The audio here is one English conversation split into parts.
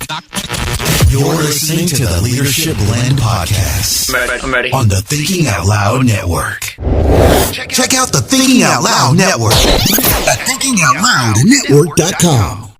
You're listening to the Leadership Blend Podcast. I'm ready. On the Thinking Out Loud Network. Check out the Thinking Out Loud Network at thinkingoutloudnetwork.com.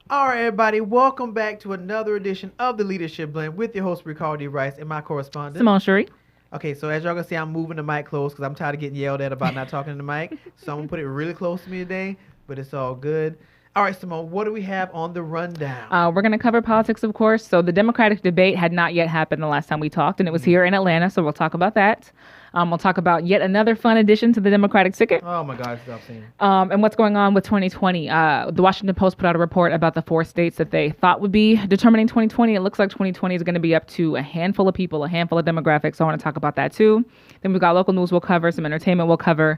All right, everybody, welcome back to another edition of the Leadership Blend with your host, Ricardo D. Rice, and my correspondent, Simone Cherie. Okay, so as y'all can see, I'm moving the mic close because I'm tired of getting yelled at about not talking to the mic. So I'm going to put it really close to me today, but it's all good. All right, Simone, what do we have on the rundown? We're going to cover politics, of course. So the Democratic debate had not yet happened the last time we talked, and it was here in Atlanta, so we'll talk about that. We'll talk about yet another fun addition to the Democratic ticket. Oh, my God, stop saying. And what's going on with 2020. The Washington Post put out a report about the 4 states that they thought would be determining 2020. It looks like 2020 is going to be up to a handful of people, a handful of demographics. So I want to talk about that, too. Then we've got local news we'll cover, some entertainment we'll cover.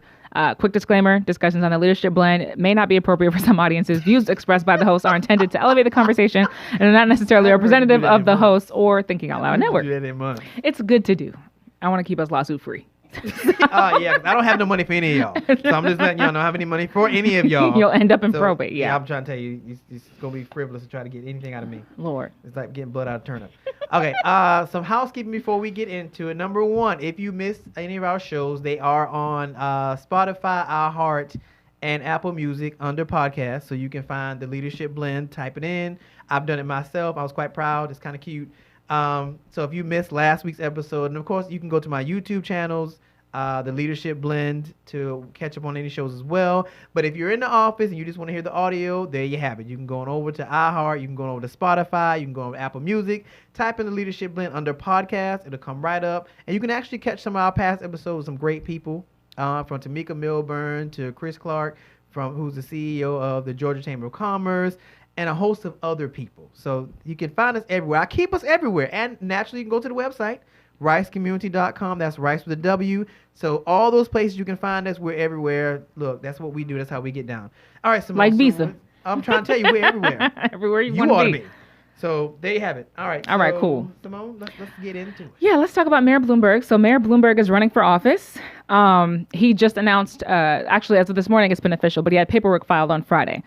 Quick disclaimer, discussions on the Leadership Blend may not be appropriate for some audiences. Views expressed by the host are intended to elevate the conversation and are not necessarily representative of the host or Thinking Out Loud Network. It's good to do. I want to keep us lawsuit free. Yeah, I don't have no money for any of y'all. So I'm just letting y'all know I don't have any money for any of y'all. You'll end up in probate, yeah. I'm trying to tell you, it's going to be frivolous to try to get anything out of me. Lord. It's like getting blood out of turnip. Okay, some housekeeping before we get into it. Number one, if you missed any of our shows, they are on Spotify, iHeart, and Apple Music under podcast. So you can find the Leadership Blend, type it in. I've done it myself. I was quite proud. It's kind of cute. So if you missed last week's episode, and of course you can go to my YouTube channels, the Leadership Blend, to catch up on any shows as well. But if you're in the office and you just want to hear the audio, there you have it. You can go on over to iHeart, you can go over to Spotify, you can go over to Apple Music, type in the Leadership Blend under podcast, it'll come right up, and you can actually catch some of our past episodes with some great people, from Tamika Milburn to Chris Clark, who's the CEO of the Georgia Chamber of Commerce, and a host of other people. So you can find us everywhere. I keep us everywhere. And naturally, you can go to the website, ricecommunity.com. That's Rice with a W. So all those places you can find us, we're everywhere. Look, that's what we do. That's how we get down. All right, Simone. Like Visa. I'm trying to tell you, we're everywhere. Everywhere you ought want to be. So there you have it. All right. All right, cool. Simone, let's get into it. Yeah, let's talk about Mayor Bloomberg. So Mayor Bloomberg is running for office. He just announced, actually, as of this morning, it's been official, but he had paperwork filed on Friday.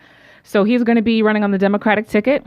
So he's going to be running on the Democratic ticket.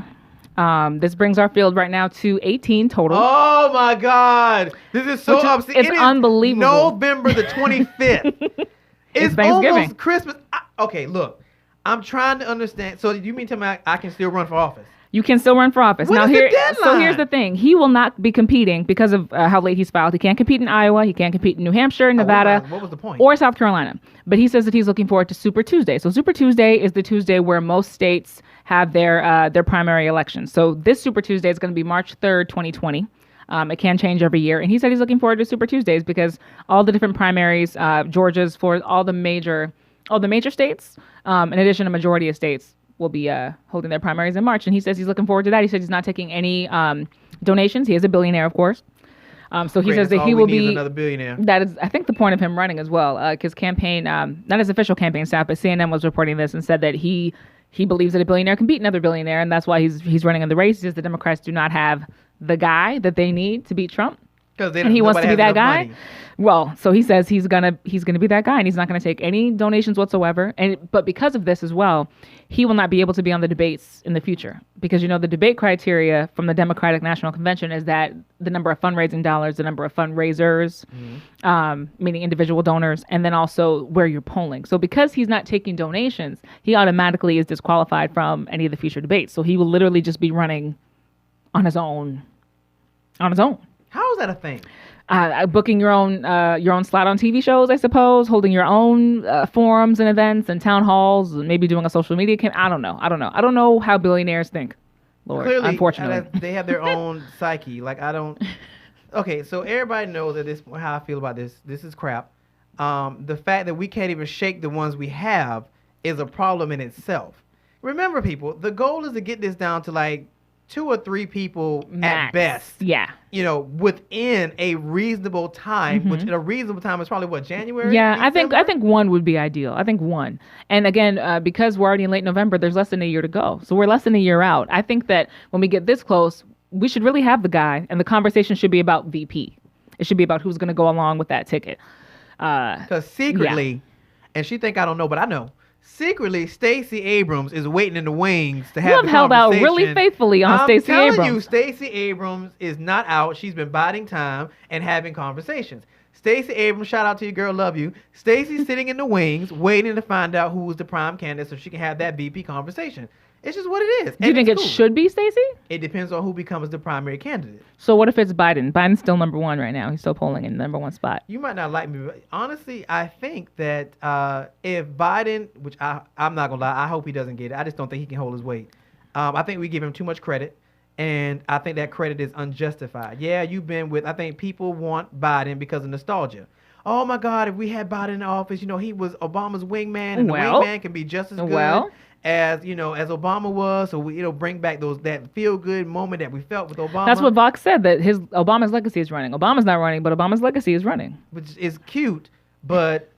This brings our field right now to 18 total. Oh, my God. This is so upsetting. It's unbelievable. November the 25th. It's Thanksgiving. Almost Christmas. Okay, look. I'm trying to understand. So you mean to tell me I can still run for office? You can still run for office. What is the deadline? So here's the thing. He will not be competing because of how late he's filed. He can't compete in Iowa. He can't compete in New Hampshire, Nevada. What was the point? Or South Carolina. But he says that he's looking forward to Super Tuesday. So Super Tuesday is the Tuesday where most states have their primary elections. So this Super Tuesday is going to be March 3rd, 2020. It can change every year. And he said he's looking forward to Super Tuesdays because all the different primaries, Georgia's, for all the major states, in addition to majority of states, will be holding their primaries in March. And he says he's looking forward to that. He said he's not taking any donations. He is a billionaire, of course. So he says that he will be another billionaire. That is, I think, the point of him running as well. His campaign, not his official campaign staff, but CNN was reporting this and said that he believes that a billionaire can beat another billionaire, and that's why he's running in the race. He says the Democrats do not have the guy that they need to beat Trump. And he wants to be that guy. Money. Well, so he says he's gonna be that guy, and he's not gonna take any donations whatsoever. But because of this as well, he will not be able to be on the debates in the future because the debate criteria from the Democratic National Convention is that the number of fundraising dollars, the number of fundraisers, meaning individual donors, and then also where you're polling. So because he's not taking donations, he automatically is disqualified from any of the future debates. So he will literally just be running on his own. How is that a thing? Booking your own slot on TV shows, I suppose, holding your own forums and events and town halls, and maybe doing a social media campaign. I don't know. I don't know how billionaires think, Lord. Clearly, unfortunately, they have their own psyche. Like I don't. Okay, so everybody knows at this point how I feel about this. This is crap. The fact that we can't even shake the ones we have is a problem in itself. Remember, people, the goal is to get this down to like 2 or 3 people Max. At best. Yeah. Within a reasonable time, which a reasonable time is probably what, January? Yeah, December? I think one would be ideal. I think one. And again, because we're already in late November, there's less than a year to go. So we're less than a year out. I think that when we get this close, we should really have the guy, and the conversation should be about VP. It should be about who's going to go along with that ticket. Because secretly, and she think I don't know, but I know, secretly, Stacey Abrams is waiting in the wings to have You have the held out conversation. really faithfully on Stacey I'm telling Abrams. you, Stacey Abrams is not out. She's been biding time and having conversations. Stacey Abrams, shout out to your girl, love you. Stacey's sitting in the wings, waiting to find out who was the prime candidate so she can have that VP conversation. It's just what it is. Do you think it should be Stacey? It depends on who becomes the primary candidate. So what if it's Biden? Biden's still number one right now. He's still polling in the number one spot. You might not like me, but honestly, I think that if Biden, which I'm not going to lie, I hope he doesn't get it. I just don't think he can hold his weight. I think we give him too much credit, and I think that credit is unjustified. Yeah, I think people want Biden because of nostalgia. Oh my God, if we had Biden in office, he was Obama's wingman, and the wingman can be just as good as Obama was. So we bring back that feel good moment that we felt with Obama. That's what Vox said, that Obama's legacy is running. Obama's not running, but Obama's legacy is running. Which is cute, but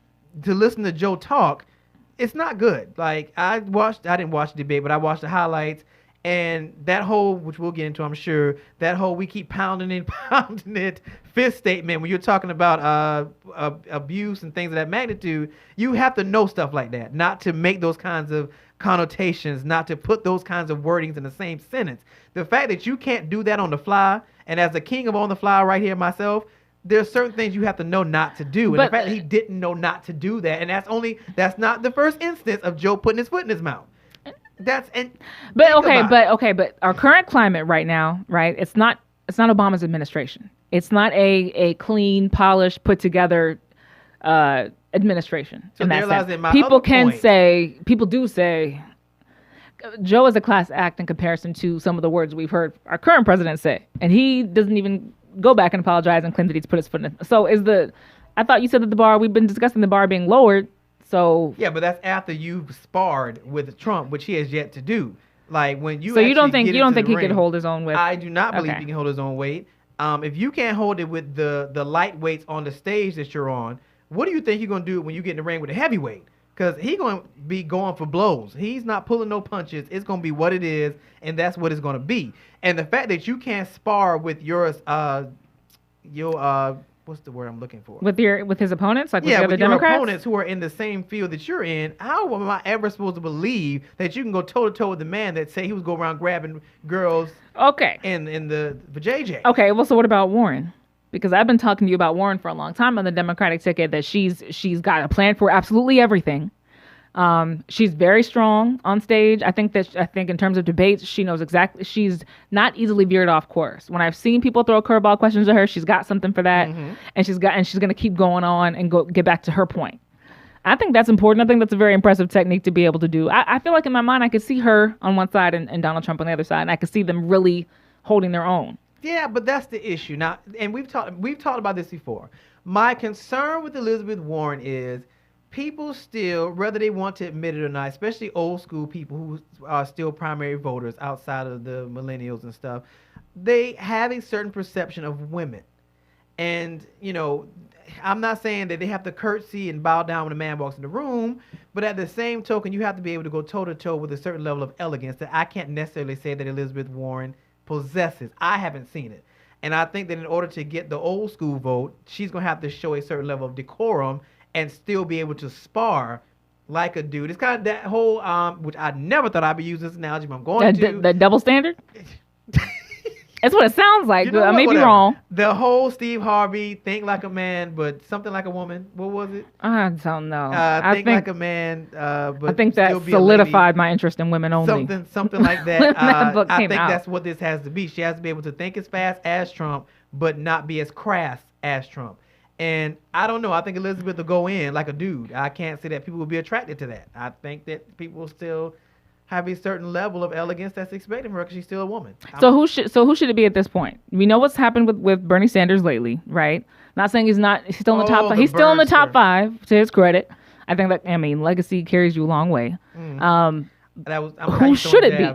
to listen to Joe talk, it's not good. Like I didn't watch the debate, but I watched the highlights. And that whole, which we'll get into, I'm sure, that whole we keep pounding it fifth statement, when you're talking about abuse and things of that magnitude, you have to know stuff like that, not to make those kinds of connotations, not to put those kinds of wordings in the same sentence. The fact that you can't do that on the fly, and as the king of on the fly right here myself, there's certain things you have to know not to do. And the fact that he didn't know not to do that, and that's not the first instance of Joe putting his foot in his mouth. But our current climate right now, right? It's not Obama's administration. It's not a clean, polished, put together administration. So there lies in my people other point. People do say, Joe is a class act in comparison to some of the words we've heard our current president say, and he doesn't even go back and apologize and claim that he's put his foot in it. So I thought you said that we've been discussing the bar being lowered. So yeah, but that's after you've sparred with Trump, which he has yet to do. Like when you. So you don't think he ring, can hold his own weight? I do not believe he can hold his own weight. If you can't hold it with the lightweights on the stage that you're on, what do you think you're gonna do when you get in the ring with the heavyweight? Because he's gonna be going for blows. He's not pulling no punches. It's gonna be what it is, and that's what it's gonna be. And the fact that you can't spar with your what's the word I'm looking for? With his opponents, like with the other with Democrats? your opponents who are in the same field that you're in. How am I ever supposed to believe that you can go toe to toe with the man that say he was going around grabbing girls? Okay. In the JJ. Okay. Well, so what about Warren? Because I've been talking to you about Warren for a long time on the Democratic ticket. That she's got a plan for absolutely everything. She's very strong on stage. I think in terms of debates, she knows exactly. She's not easily veered off course. When I've seen people throw curveball questions at her, she's got something for that, and she's going to keep going on and get back to her point. I think that's important. I think that's a very impressive technique to be able to do. I feel like in my mind, I could see her on one side and Donald Trump on the other side, and I could see them really holding their own. Yeah, but that's the issue now, and we've talked about this before. My concern with Elizabeth Warren is, people still, whether they want to admit it or not, especially old school people who are still primary voters outside of the millennials and stuff, they have a certain perception of women. And, I'm not saying that they have to curtsy and bow down when a man walks in the room, but at the same token, you have to be able to go toe-to-toe with a certain level of elegance that I can't necessarily say that Elizabeth Warren possesses. I haven't seen it. And I think that in order to get the old school vote, she's going to have to show a certain level of decorum and still be able to spar like a dude. It's kind of that whole, which I never thought I'd be using this analogy, but I'm going to. The double standard? That's what it sounds like. I may be wrong. The whole Steve Harvey, think like a man, but something like a woman. What was it? I don't know. Think like a man, but I think that solidified my interest in women only. Something like that. I think that's what this has to be. She has to be able to think as fast as Trump, but not be as crass as Trump. And I don't know. I think Elizabeth will go in like a dude. I can't say that people will be attracted to that. I think that people will still have a certain level of elegance that's expected from her because she's still a woman. So who should it be at this point? We know what's happened with Bernie Sanders lately, right? Not saying he's still in the top 5. He's still in the top 5 to his credit. I think legacy carries you a long way. Who should it be?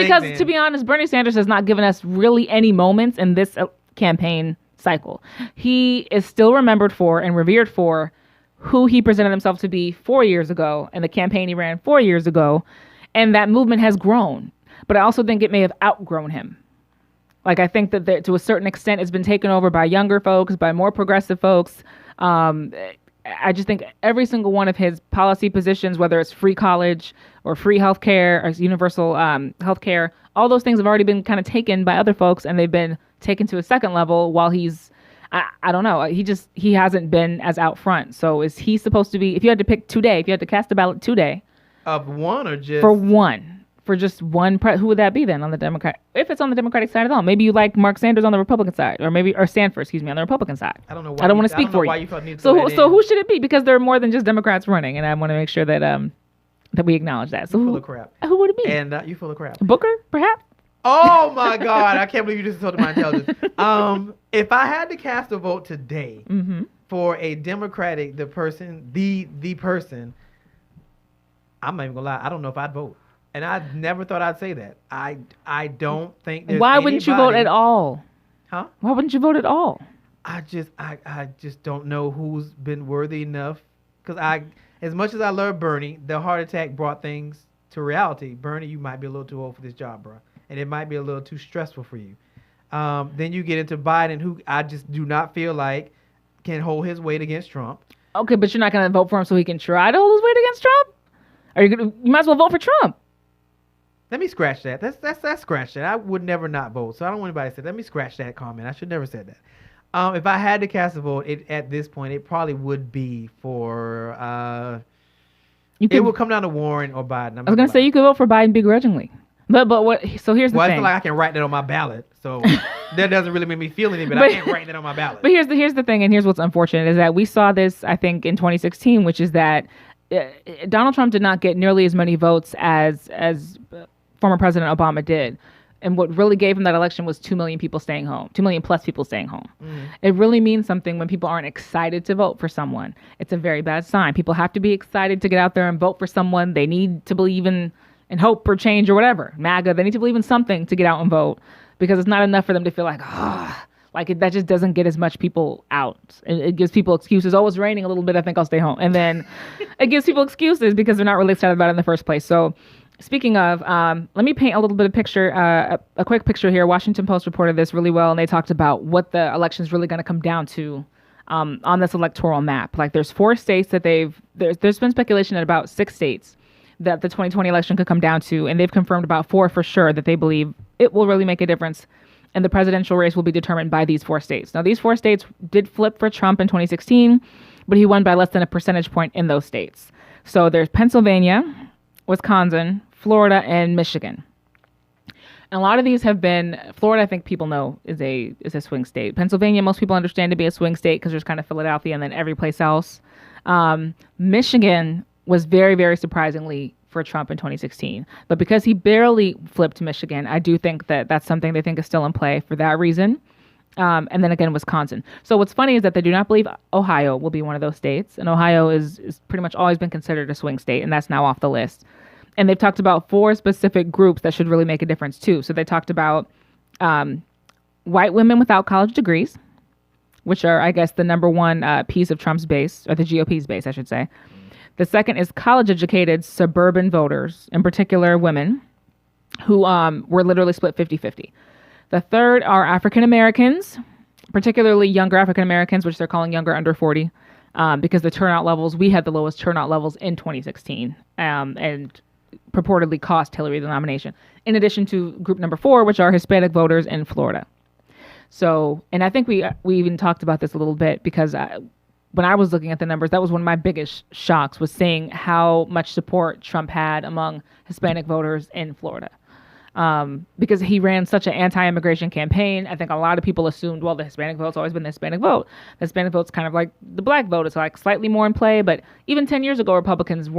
Because to be honest, Bernie Sanders has not given us really any moments in this campaign cycle. He is still remembered for and revered for who he presented himself to be 4 years ago and the campaign he ran 4 years ago. And that movement has grown. But I also think it may have outgrown him. Like, I think that to a certain extent, it's been taken over by younger folks, by more progressive folks. I just think every single one of his policy positions, whether it's free college or free healthcare or universal healthcare, all those things have already been kind of taken by other folks, and they've been taken to a second level while he's, I don't know, he hasn't been as out front. So is he supposed to be, if you had to pick today, if you had to cast a ballot today. Of one or just? For one. For just one, who would that be then on the Democrat? If it's on the Democratic side at all, maybe you like Mark Sanders on the Republican side, or Sanford, excuse me, on the Republican side. I don't know. I don't want to speak for you. Why you felt need to so who should it be? Because there are more than just Democrats running, and I want to make sure that that we acknowledge that. So you're full of crap. Who would it be? And you full of crap. Booker, perhaps. Oh my God! I can't believe you just insulted my intelligence. If I had to cast a vote today for a Democratic, the person, I'm not even gonna lie. I don't know if I'd vote. And I never thought I'd say that. I don't think there's Why wouldn't you vote at all? Huh? Why wouldn't you vote at all? I just don't know who's been worthy enough. Because as much as I love Bernie, the heart attack brought things to reality. Bernie, you might be a little too old for this job, bro. And it might be a little too stressful for you. Then you get into Biden, who I just do not feel like can hold his weight against Trump. Okay, but you're not going to vote for him so he can try to hold his weight against Trump? You might as well vote for Trump. Let me scratch that. That's scratch that. I would never not vote. So I don't want anybody to say, let me scratch that comment. I should never said that. If I had to cast a vote, at this point, it probably would be for, it would come down to Warren or Biden. I was going to say you could vote for Biden begrudgingly. But what, so here's the thing. I feel like I can write that on my ballot. So that doesn't really make me feel anything, but I can't write that on my ballot. But here's the thing, and here's what's unfortunate, is that we saw this, I think, in 2016, which is that Donald Trump did not get nearly as many votes as former President Obama did. And what really gave him that election was 2 million people staying home, 2 million plus people staying home. It really means something when people aren't excited to vote for someone. It's a very bad sign. People have to be excited to get out there and vote for someone. They need to believe in hope or change or whatever. MAGA, they need to believe in something to get out and vote, because it's not enough for them to feel like, that just doesn't get as much people out. It gives people excuses. Oh, it's raining a little bit, I think I'll stay home. And then it gives people excuses because they're not really excited about it in the first place. So speaking of, let me paint a little bit of picture, a quick picture here. Washington Post reported this really well, and they talked about what the election is really going to come down to on this electoral map. Like there's 4 states that there's been speculation at about 6 states that the 2020 election could come down to, and they've confirmed about 4 for sure that they believe it will really make a difference, and the presidential race will be determined by these 4 states. Now, these 4 states did flip for Trump in 2016, but he won by less than a percentage point in those states. So there's Pennsylvania, Wisconsin, Florida, and Michigan. And a lot of these have been, Florida, I think people know, is a swing state. Pennsylvania, most people understand to be a swing state because there's kind of Philadelphia and then every place else. Michigan was very, very surprisingly for Trump in 2016. But because he barely flipped Michigan, I do think that that's something they think is still in play for that reason. And then again, Wisconsin. So what's funny is that they do not believe Ohio will be one of those states. And Ohio is pretty much always been considered a swing state, and that's now off the list. And they've talked about 4 specific groups that should really make a difference too. So they talked about white women without college degrees, which are, I guess, the number one piece of Trump's base, or the GOP's base, I should say. The second is college-educated suburban voters, in particular women, who were literally split 50-50. The third are African Americans, particularly younger African Americans, which they're calling younger under 40, because the turnout levels, we had the lowest turnout levels in 2016, and purportedly cost Hillary the nomination. In addition to group number 4, which are Hispanic voters in Florida. So, and I think we even talked about this a little bit, because when I was looking at the numbers, that was one of my biggest shocks, was seeing how much support Trump had among Hispanic voters in Florida. Because he ran such an anti-immigration campaign. I think a lot of people assumed, well, the Hispanic vote's always been the Hispanic vote. The Hispanic vote's kind of like the black vote. It's like slightly more in play. But even 10 years ago, Republicans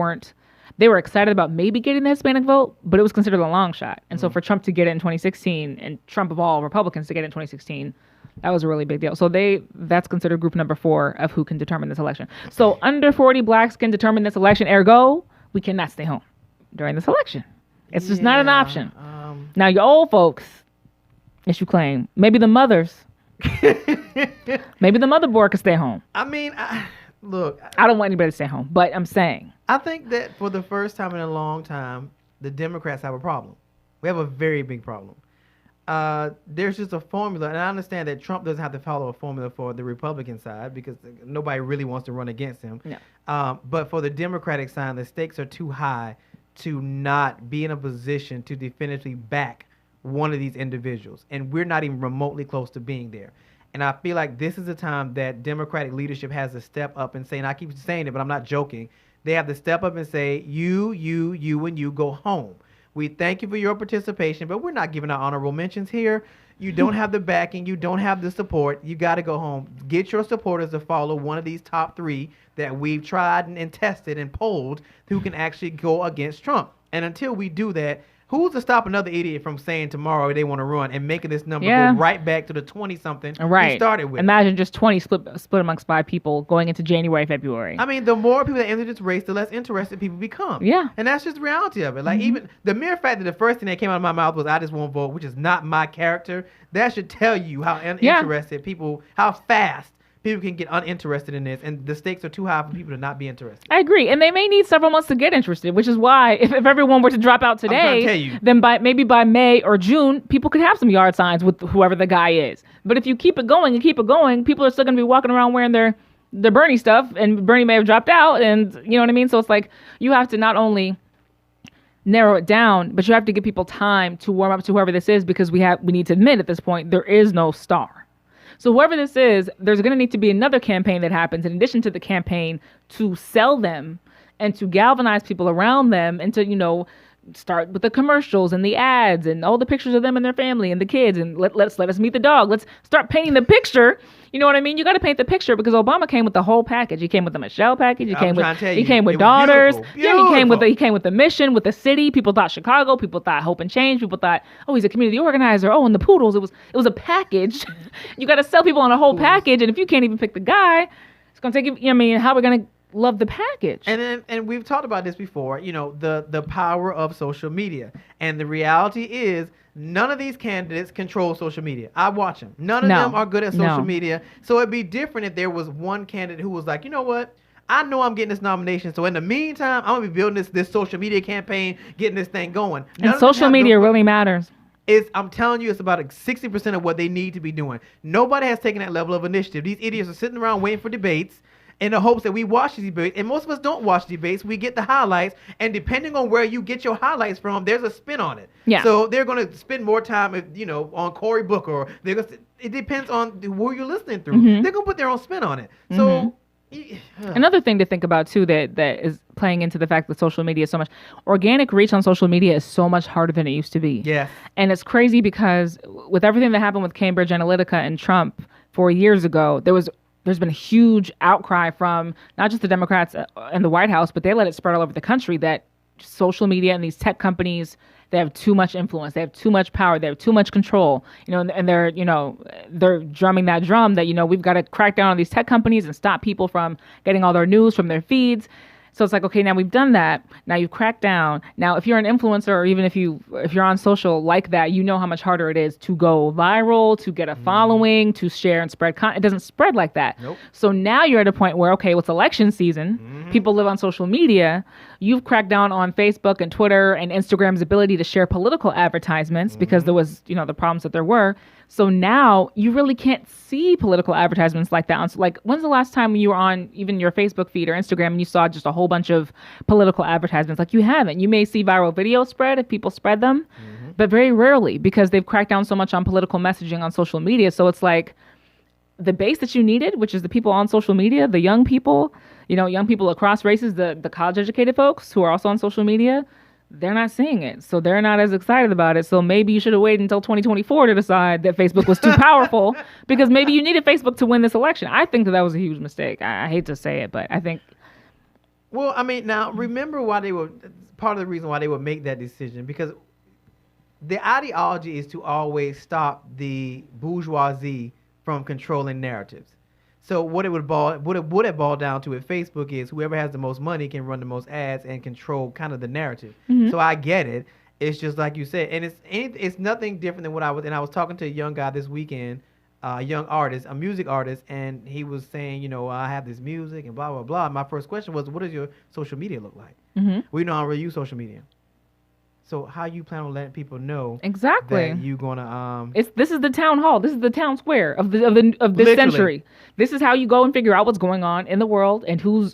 they were excited about maybe getting the Hispanic vote, but it was considered a long shot. And so for Trump to get it in 2016, and Trump of all Republicans to get it in 2016, that was a really big deal. So that's considered group number 4 of who can determine this election. So under 40 blacks can determine this election. Ergo, we cannot stay home during this election. It's just not an option. Now, your old folks, as you claim, maybe the mothers, maybe the mother board could stay home. I mean, look. I don't want anybody to stay home, but I'm saying. I think that for the first time in a long time, the Democrats have a problem. We have a very big problem. there's just a formula, and I understand that Trump doesn't have to follow a formula for the Republican side because nobody really wants to run against him. No. But for the Democratic side, the stakes are too high to not be in a position to definitively back one of these individuals, and we're not even remotely close to being there. And I feel like this is a time that Democratic leadership has to step up and say, and I keep saying it, but I'm not joking, they have to step up and say, you, and you go home. We thank you for your participation, but we're not giving out honorable mentions here. You don't have the backing. You don't have the support. You got to go home. Get your supporters to follow one of these top 3 that we've tried and tested and polled who can actually go against Trump. And until we do that, who's to stop another idiot from saying tomorrow they want to run and making this number go right back to the 20-something we started with? Imagine just 20 split amongst 5 people going into January, February. I mean, the more people that enter this race, the less interested people become. Yeah. And that's just the reality of it. Like, even the mere fact that the first thing that came out of my mouth was, I just won't vote, which is not my character, that should tell you how uninterested people, how fast people can get uninterested in this, and the stakes are too high for people to not be interested. I agree, and they may need several months to get interested, which is why if everyone were to drop out today, then maybe by May or June, people could have some yard signs with whoever the guy is. But if you keep it going, people are still going to be walking around wearing their Bernie stuff, and Bernie may have dropped out, and you know what I mean? So it's like you have to not only narrow it down, but you have to give people time to warm up to whoever this is, because we need to admit at this point there is no star. So whoever this is, there's going to need to be another campaign that happens in addition to the campaign to sell them and to galvanize people around them and to, start with the commercials and the ads and all the pictures of them and their family and the kids, and let us meet the dog. Let's start painting the picture. You know what I mean? You got to paint the picture, because Obama came with the whole package. He came with the Michelle package. He came with daughters. Beautiful. Yeah, he came with the mission, with the city. People thought Chicago. People thought hope and change. People thought, oh, he's a community organizer. Oh, and the poodles. It was a package. You got to sell people on a whole package, and if you can't even pick the guy, it's gonna take you. I mean, how are we gonna love the package? And we've talked about this before. The power of social media, and the reality is, none of these candidates control social media. I watch them. None of them are good at social media. So it'd be different if there was one candidate who was like, you know what? I know I'm getting this nomination. So in the meantime, I'm going to be building this social media campaign, getting this thing going. And social media really matters. I'm telling you, it's about 60% of what they need to be doing. Nobody has taken that level of initiative. These idiots are sitting around waiting for debates in the hopes that we watch these debates, and most of us don't watch debates. We get the highlights, and depending on where you get your highlights from, there's a spin on it. Yeah. So they're going to spend more time, on Cory Booker, or it depends on who you're listening through. Mm-hmm. They're going to put their own spin on it. So another thing to think about too that is playing into the fact that social media is so much organic reach on social media is so much harder than it used to be. Yeah. And it's crazy because with everything that happened with Cambridge Analytica and Trump 4 years ago, there's been a huge outcry from not just the Democrats in the White House, but they let it spread all over the country that social media and these tech companies, they have too much influence, they have too much power, they have too much control, and they're drumming that drum that, we've got to crack down on these tech companies and stop people from getting all their news from their feeds. So it's like, okay, now we've done that. Now you've cracked down. Now, if you're an influencer, or even if you're on social like that, you know how much harder it is to go viral, to get a following, to share and spread content. It doesn't spread like that. Nope. So now you're at a point where, okay, it's election season. Mm-hmm. People live on social media. You've cracked down on Facebook and Twitter and Instagram's ability to share political advertisements because there was, the problems that there were. So now you really can't see political advertisements like that. So like, when's the last time you were on even your Facebook feed or Instagram and you saw just a whole bunch of political advertisements? Like, you haven't. You may see viral videos spread if people spread them, but very rarely, because they've cracked down so much on political messaging on social media. So it's like the base that you needed, which is the people on social media, the young people, young people across races, the college educated folks who are also on social media, they're not seeing it. So they're not as excited about it. So maybe you should have waited until 2024 to decide that Facebook was too powerful, because maybe you needed Facebook to win this election. I think that was a huge mistake. I hate to say it, but I think. Well, I mean, now remember why part of the reason why they would make that decision, because the ideology is to always stop the bourgeoisie from controlling narratives. So what it would have boiled down to with Facebook is whoever has the most money can run the most ads and control kind of the narrative. Mm-hmm. So I get it. It's just like you said, and it's nothing different than what I was. And I was talking to a young guy this weekend, a young artist, a music artist, and he was saying, I have this music and blah blah blah. My first question was, what does your social media look like? Mm-hmm. We don't really use social media. So how you plan on letting people know Exactly. that you gonna This is the town hall. This is the town square of this Literally. century. This is how you go and figure out what's going on in the world and who's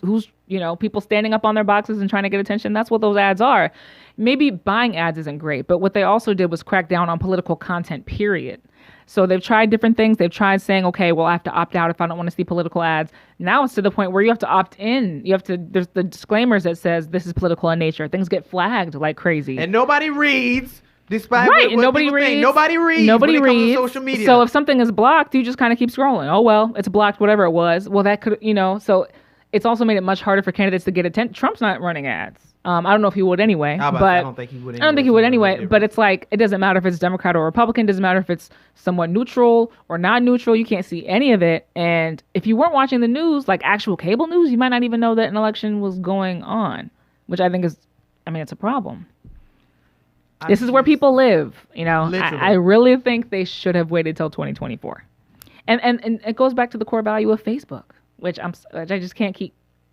people standing up on their boxes and trying to get attention. That's what those ads are. Maybe buying ads isn't great, but what they also did was crack down on political content, period. So they've tried different things. They've tried saying, okay, well, I have to opt out if I don't want to see political ads. Now it's to the point where you have to opt in. There's the disclaimers that says this is political in nature. Things get flagged like crazy. and nobody reads. Despite Right, what and nobody people think. reads. Nobody reads. Nobody when it comes reads. to social media. So if something is blocked, you just kind of keep scrolling. Oh, well, it's blocked, whatever it was. Well, that could, so it's also made it much harder for candidates to get attention. Trump's not running ads. I don't know if he would anyway. I don't think he would. I don't think he would anyway. But it's like, it doesn't matter if it's Democrat or Republican. It doesn't matter if it's somewhat neutral or not neutral. You can't see any of it. And if you weren't watching the news, like actual cable news, you might not even know that an election was going on, which I think is, it's a problem. This is where people live. I really think they should have waited till 2024. And it goes back to the core value of Facebook, which I just can't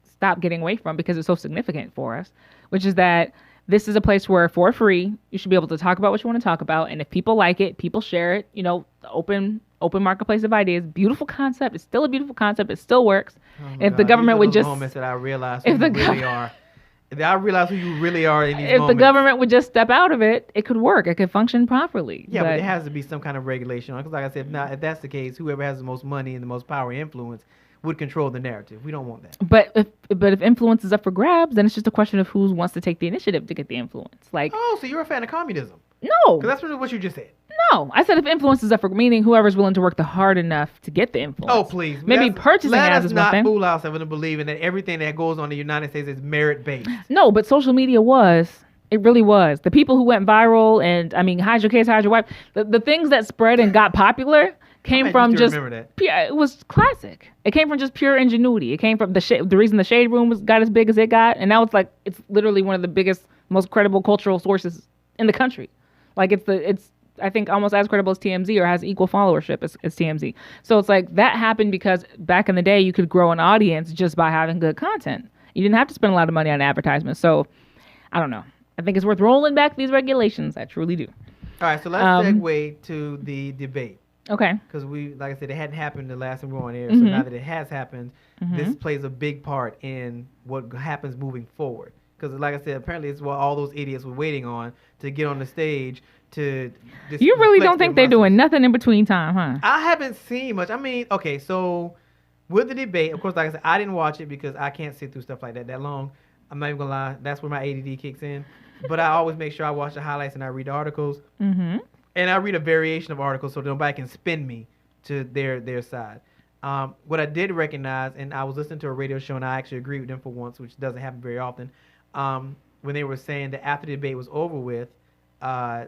stop getting away from because it's so significant for us, which is that this is a place where for free, you should be able to talk about what you want to talk about. And if people like it, people share it, the open marketplace of ideas, beautiful concept. It's still a beautiful concept. It still works. And if the government would just moments that I realize who you really are. I realize who you really are in these if moments. the government would just step out of it, it could work. It could function properly. Yeah, but there has to be some kind of regulation. Because like I said, if that's the case, whoever has the most money and the most power and influence would control the narrative. We don't want that. But if influence is up for grabs, then it's just a question of who wants to take the initiative to get the influence. Like, oh, so you're a fan of communism? No, because that's really what you just said. No, I said if influence is up for, meaning whoever's willing to work the hard enough to get the influence. Oh, please. Maybe purchasing ads is one thing. Let us not fool ourselves into believing that everything that goes on in the United States is merit-based. No, but social media was. It really was. The people who went viral and, hide your kids, hide your wife, the things that spread and got popular came from just, it was classic. It came from just pure ingenuity. It came from the reason the Shade Room got as big as it got. And now it's literally one of the biggest, most credible cultural sources in the country. Like it's I think almost as credible as TMZ or has equal followership as TMZ. So it's like that happened because back in the day you could grow an audience just by having good content. You didn't have to spend a lot of money on advertisements. So I don't know. I think it's worth rolling back these regulations. I truly do. All right, so let's segue to the debate. Okay. Because like I said, it hadn't happened the last time we were on air. So now that it has happened, this plays a big part in what happens moving forward. Because like I said, apparently it's what all those idiots were waiting on to get on the stage to... You really don't think they're doing nothing in between time, huh? I haven't seen much. Okay, so with the debate, of course, like I said, I didn't watch it because I can't sit through stuff like that long. I'm not even going to lie. That's where my ADD kicks in. But I always make sure I watch the highlights and I read the articles. Mm-hmm. And I read a variation of articles so nobody can spin me to their side. What I did recognize, and I was listening to a radio show and I actually agreed with them for once, which doesn't happen very often, when they were saying that after the debate was over with, all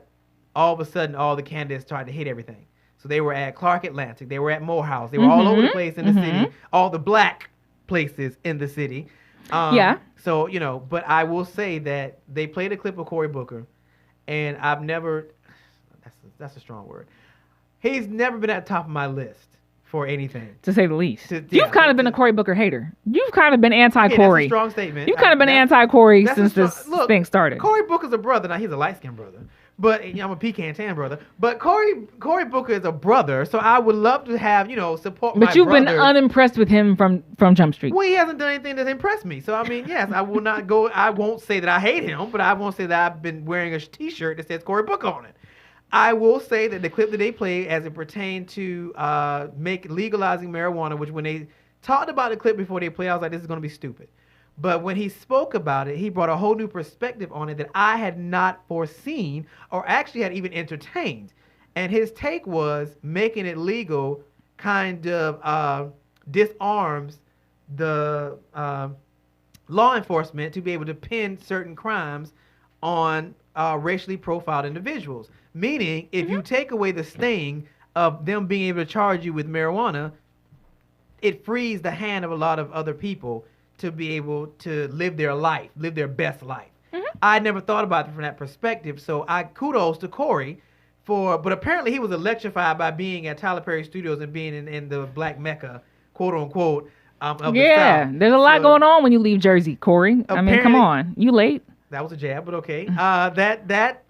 of a sudden all the candidates started to hit everything. So they were at Clark Atlantic, they were at Morehouse, they were all over the place in the city, all the black places in the city. Yeah. So, but I will say that they played a clip of Cory Booker, and I've never, that's a strong word. He's never been at the top of my list for anything. To say the least. You've kind of been a Cory Booker hater. You've kind of been anti-Cory. That's a strong statement. You've kind of been anti-Cory since this thing started. Cory Booker's a brother. Now, he's a light-skinned brother. But I'm a pecan tan brother. But Cory Booker is a brother, so I would love to have, support my brother. But you've been unimpressed with him from Jump Street. Well, he hasn't done anything that's impressed me. So, yes, I will not go. I won't say that I hate him, but I won't say that I've been wearing a T-shirt that says Cory Booker on it. I will say that the clip that they played as it pertained to legalizing marijuana, which when they talked about the clip before they played, I was like, this is going to be stupid. But when he spoke about it, he brought a whole new perspective on it that I had not foreseen or actually had even entertained. And his take was making it legal kind of disarms the law enforcement to be able to pin certain crimes on racially profiled individuals. Meaning, if you take away the sting of them being able to charge you with marijuana, it frees the hand of a lot of other people to be able to live their life, live their best life. I never thought about it from that perspective, so I kudos to Cory but apparently he was electrified by being at Tyler Perry Studios and being in the Black Mecca, quote unquote, of the South. Yeah, there's a lot going on when you leave Jersey, Cory. Come on, you late. That was a jab, but okay. That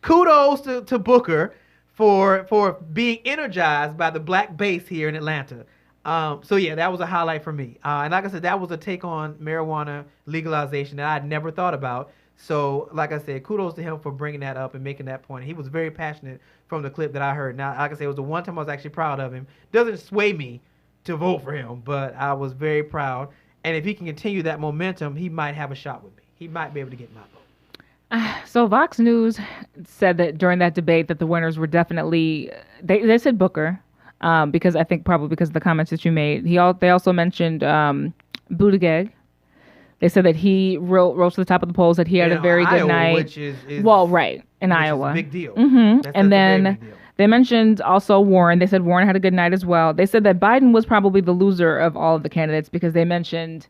kudos to Booker for being energized by the black base here in Atlanta. So yeah, that was a highlight for me. And like I said, that was a take on marijuana legalization that I had never thought about. So like I said, kudos to him for bringing that up and making that point. He was very passionate from the clip that I heard. Now, like I said, it was the one time I was actually proud of him. Doesn't sway me to vote for him, but I was very proud. And if he can continue that momentum, he might have a shot with me. He might be able to get my vote. So Vox News said that during that debate that the winners were definitely, they said Booker, because I think probably because of the comments that you made. They also mentioned Buttigieg. They said that he rose to the top of the polls, that he had a very good night. Which is well, right, in Iowa. Is a big deal. Mm-hmm. That's and a then very big deal. they mentioned also Warren. They said Warren had a good night as well. They said that Biden was probably the loser of all of the candidates because they mentioned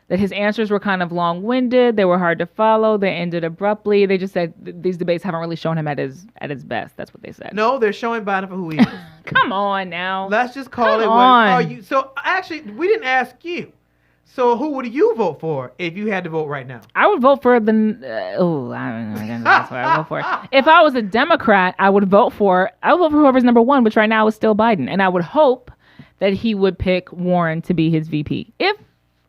that his answers were kind of long-winded. They were hard to follow. They ended abruptly. They just said these debates haven't really shown him at his best. That's what they said. No, they're showing Biden for who he is. Come on now. Let's just call Come it what on. are you. So actually, we didn't ask you. So who would you vote for if you had to vote right now? I would vote for I don't know. That's what I would vote for. If I was a Democrat, I would vote for whoever's number one, which right now is still Biden. And I would hope that he would pick Warren to be his VP.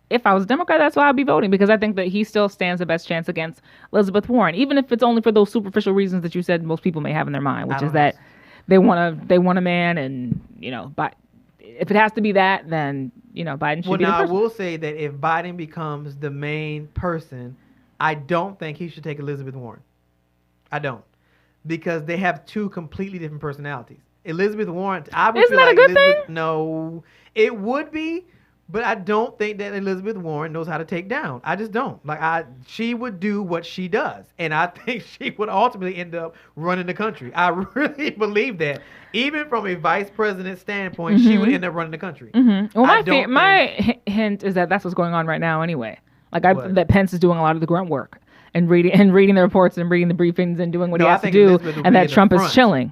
If I was a Democrat, that's why I'd be voting, because I think that he still stands the best chance against Elizabeth Warren, even if it's only for those superficial reasons that you said most people may have in their mind, which is that they want a man, and but if it has to be that, then Biden should be the person. I will say that if Biden becomes the main person, I don't think he should take Elizabeth Warren. I don't, because they have two completely different personalities. Elizabeth Warren, I would Isn't feel that a like good Elizabeth, thing? No, it would be. But I don't think that Elizabeth Warren knows how to take down. I just don't. She would do what she does. And I think she would ultimately end up running the country. I really believe that. Even from a vice president standpoint, she would end up running the country. Mm-hmm. Well, my hint is that that's what's going on right now anyway. That Pence is doing a lot of the grunt work and reading the reports and reading the briefings and doing what he has to do, and that Trump is chilling.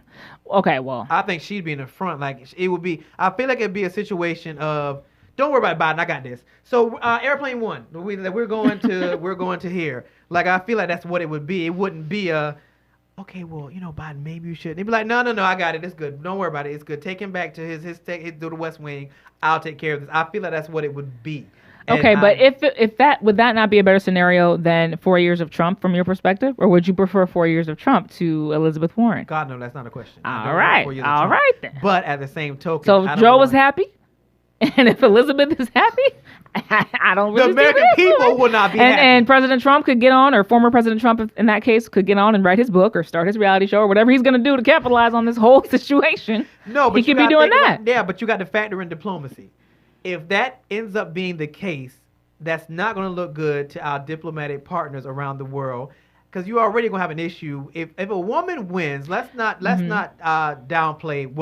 Okay, well. I think she'd be in the front. It would be, I feel like it'd be a situation of, don't worry about Biden. I got this. So airplane one, we're going to here. I feel like that's what it would be. It wouldn't be okay. Well, Biden, maybe you should. They'd be like, no, I got it. It's good. Don't worry about it. It's good. Take him back to his to the West Wing. I'll take care of this. I feel like that's what it would be. Okay, but if that would that not be a better scenario than 4 years of Trump from your perspective, or would you prefer 4 years of Trump to Elizabeth Warren? God, no, that's not a question. All right then. But at the same token, so Joe was happy. And if Elizabeth is happy, I don't really. The American people will not be happy. And President Trump could get on, or former President Trump, in that case, could get on and write his book or start his reality show or whatever he's going to do to capitalize on this whole situation. No, but he could be doing that. But you got to factor in diplomacy. If that ends up being the case, that's not going to look good to our diplomatic partners around the world. Because you're already going to have an issue. If a woman wins, let's not downplay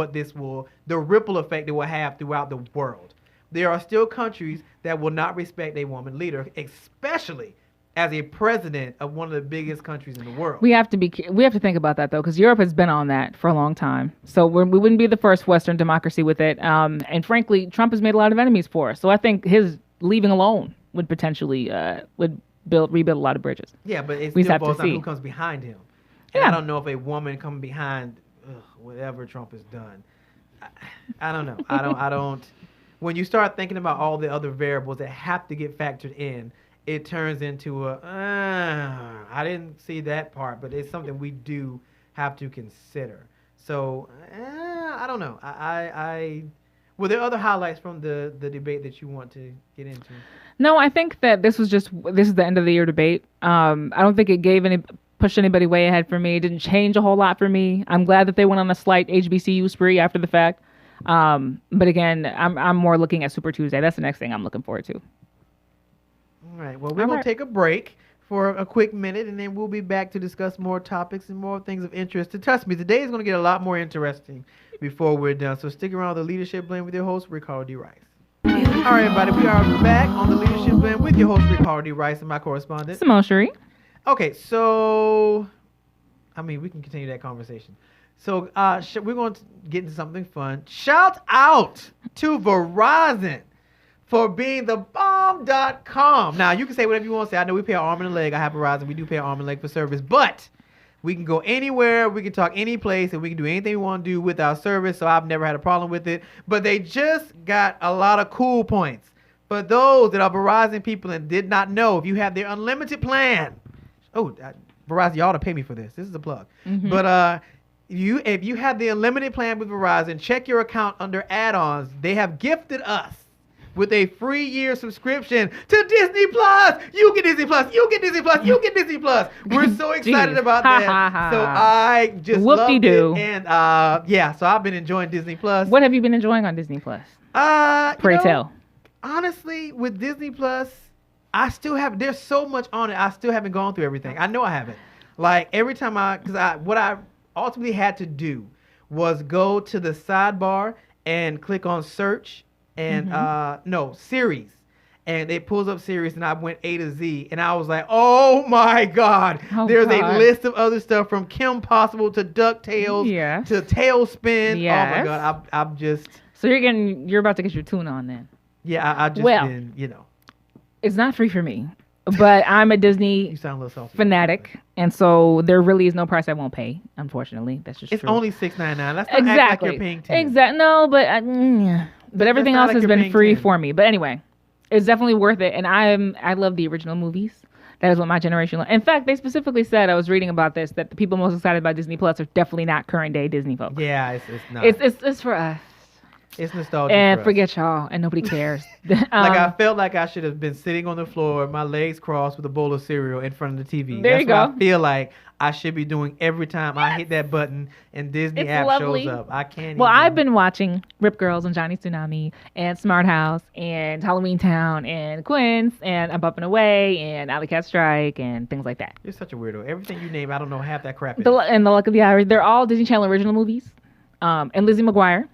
the ripple effect it will have throughout the world. There are still countries that will not respect a woman leader, especially as a president of one of the biggest countries in the world. We have to think about that though, because Europe has been on that for a long time. So we wouldn't be the first Western democracy with it. And frankly, Trump has made a lot of enemies for us. So I think his leaving alone would potentially rebuild a lot of bridges. Yeah, but it still boils down to who comes behind him. And I don't know if a woman coming behind whatever Trump has done. I don't know. I don't. When you start thinking about all the other variables that have to get factored in, it turns into I didn't see that part, but it's something we do have to consider. So I don't know. Were there other highlights from the debate that you want to get into? No, I think that this is the end of the year debate. I don't think it pushed anybody way ahead for me. It didn't change a whole lot for me. I'm glad that they went on a slight HBCU spree after the fact. But again, I'm more looking at Super Tuesday. That's the next thing I'm looking forward to. All right. Well, we're going to take a break for a quick minute, and then we'll be back to discuss more topics and more things of interest. And trust me, today is going to get a lot more interesting before we're done. So stick around with the Leadership Blend with your host, Ricardo D. Rice. All right, everybody. We are back on the Leadership Blend with your host, Ricardo D. Rice, and my correspondent, Simone Cherie. Okay, so, we can continue that conversation. So we're going to get into something fun. Shout out to Verizon for being the bomb.com. Now, you can say whatever you want to say. I know we pay our arm and a leg. I have Verizon. We do pay our arm and leg for service. But We can go anywhere, we can talk any place, and we can do anything we want to do with our service. So I've never had a problem with it. But they just got a lot of cool points. For those that are Verizon people and did not know, if you have their unlimited plan, Verizon, y'all to pay me for this. This is a plug. Mm-hmm. But if you have the unlimited plan with Verizon, check your account under add-ons. They have gifted us with a free year subscription to Disney Plus. You get Disney Plus. You get Disney Plus. You get Disney Plus. We're so excited about that. So I just loved it. And so I've been enjoying Disney Plus. What have you been enjoying on Disney Plus? Pray tell. Honestly, with Disney Plus, there's so much on it. I still haven't gone through everything. I know I haven't. Like every time what I ultimately had to do was go to the sidebar and click on search and series, and it pulls up series, and I went A to Z, and I was like, oh my God, there's a list of other stuff from Kim Possible to DuckTales to Tailspin. Yes. Oh my God, I'm just. So you're about to get your tune on then. Yeah, I just been, It's not free for me, but I'm a Disney you sound a little salty fanatic, and so there really is no price I won't pay. Unfortunately, that's just it's true. only $6.99. That's not act like you're paying $10. Exactly. No, but everything else has been free for me. But anyway, it's definitely worth it, and I love the original movies. That is what my generation loves. In fact, they specifically said, I was reading about this, that the people most excited about Disney Plus are definitely not current day Disney folks. Yeah, it's not. It's for us. It's nostalgic. And forget y'all, and nobody cares. I felt like I should have been sitting on the floor, my legs crossed with a bowl of cereal in front of the TV. There you go. That's what I feel like I should be doing every time I hit that button and Disney app shows up. I can't. Well, I've been watching Rip Girls and Johnny Tsunami and Smart House and Halloween Town and Quince and I'm Up and Away and Alley Cat Strike and things like that. You're such a weirdo. Everything you name, I don't know half that crap. And The Luck of the Irish. They're all Disney Channel original movies. And Lizzie McGuire.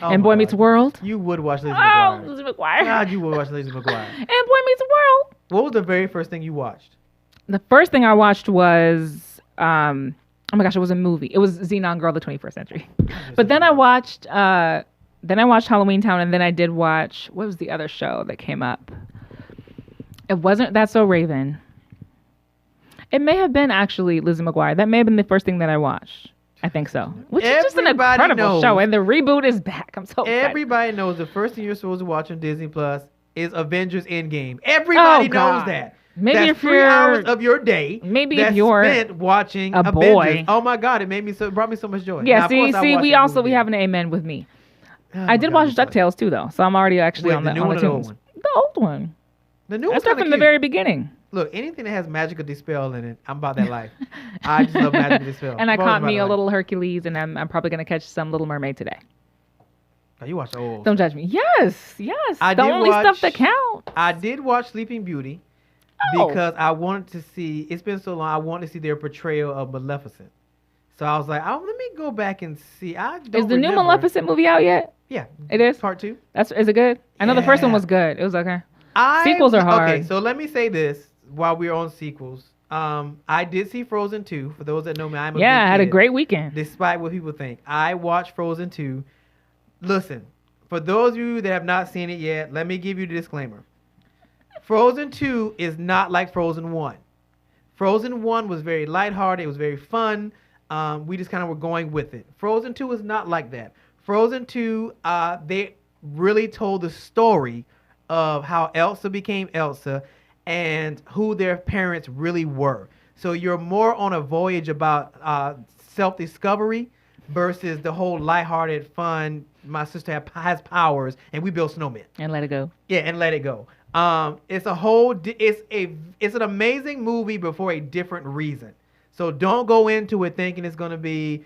And Boy Meets World. You would watch Lizzie McGuire. Oh, Lizzie McGuire. God, you would watch Lizzie McGuire. And Boy Meets World. What was the very first thing you watched? The first thing I watched was, oh my gosh, it was a movie. It was Xenon Girl, the 21st Century. But then I watched Halloween Town, and then I did watch, what was the other show that came up? It wasn't That's So Raven. It may have been actually Lizzie McGuire. That may have been the first thing that I watched. I think so. Which is just an incredible show. And the reboot is back. I'm so excited. Everybody knows the first thing you're supposed to watch on Disney Plus is Avengers Endgame. Everybody knows that. Maybe that's if 3 hours of your day. Maybe if you're spent watching a Avengers. Boy. Oh my God, it brought me so much joy. Yeah, now, we have an amen with me. I did watch DuckTales too, though, so I'm already actually on the new one or the old one? The old one. The new one. That's from the very beginning. Look, anything that has Magical Dispel in it, I'm about that life. I just love Magical Dispel. And I caught me a little Hercules, and I'm probably going to catch some Little Mermaid today. Oh, you watched the old. Don't judge me. Yes. The only stuff that counts. I did watch Sleeping Beauty because I wanted to see, it's been so long, I wanted to see their portrayal of Maleficent. So I was like, let me go back and see. Is the new Maleficent movie out yet? Yeah. It is? Part 2. Is it good? I know the first one was good. It was okay. Sequels are hard. Okay, so let me say this while we're on sequels. I did see Frozen 2. For those that know me, I'm a big I had kid, a great weekend. Despite what people think. I watched Frozen 2. Listen, for those of you that have not seen it yet, let me give you the disclaimer. Frozen 2 is not like Frozen 1. Frozen 1 was very lighthearted. It was very fun. We just kind of were going with it. Frozen 2 is not like that. Frozen 2, they really told the story of how Elsa became Elsa and who their parents really were. So you're more on a voyage about self-discovery versus the whole lighthearted, fun, my sister has powers and we build snowmen. And let it go. Yeah, and let it go. It's an amazing movie, but for a different reason. So don't go into it thinking it's going to be,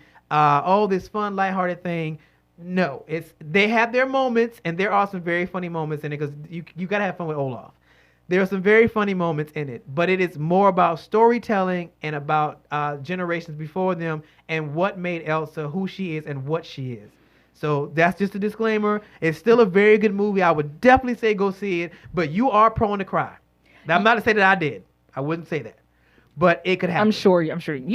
this fun, lighthearted thing. No, they have their moments, and there are some very funny moments in it because you got to have fun with Olaf. There are some very funny moments in it, but it is more about storytelling and about generations before them and what made Elsa who she is and what she is. So that's just a disclaimer. It's still a very good movie. I would definitely say go see it, but you are prone to cry. Now, I'm not to say that I did. I wouldn't say that. But it could happen. I'm sure. You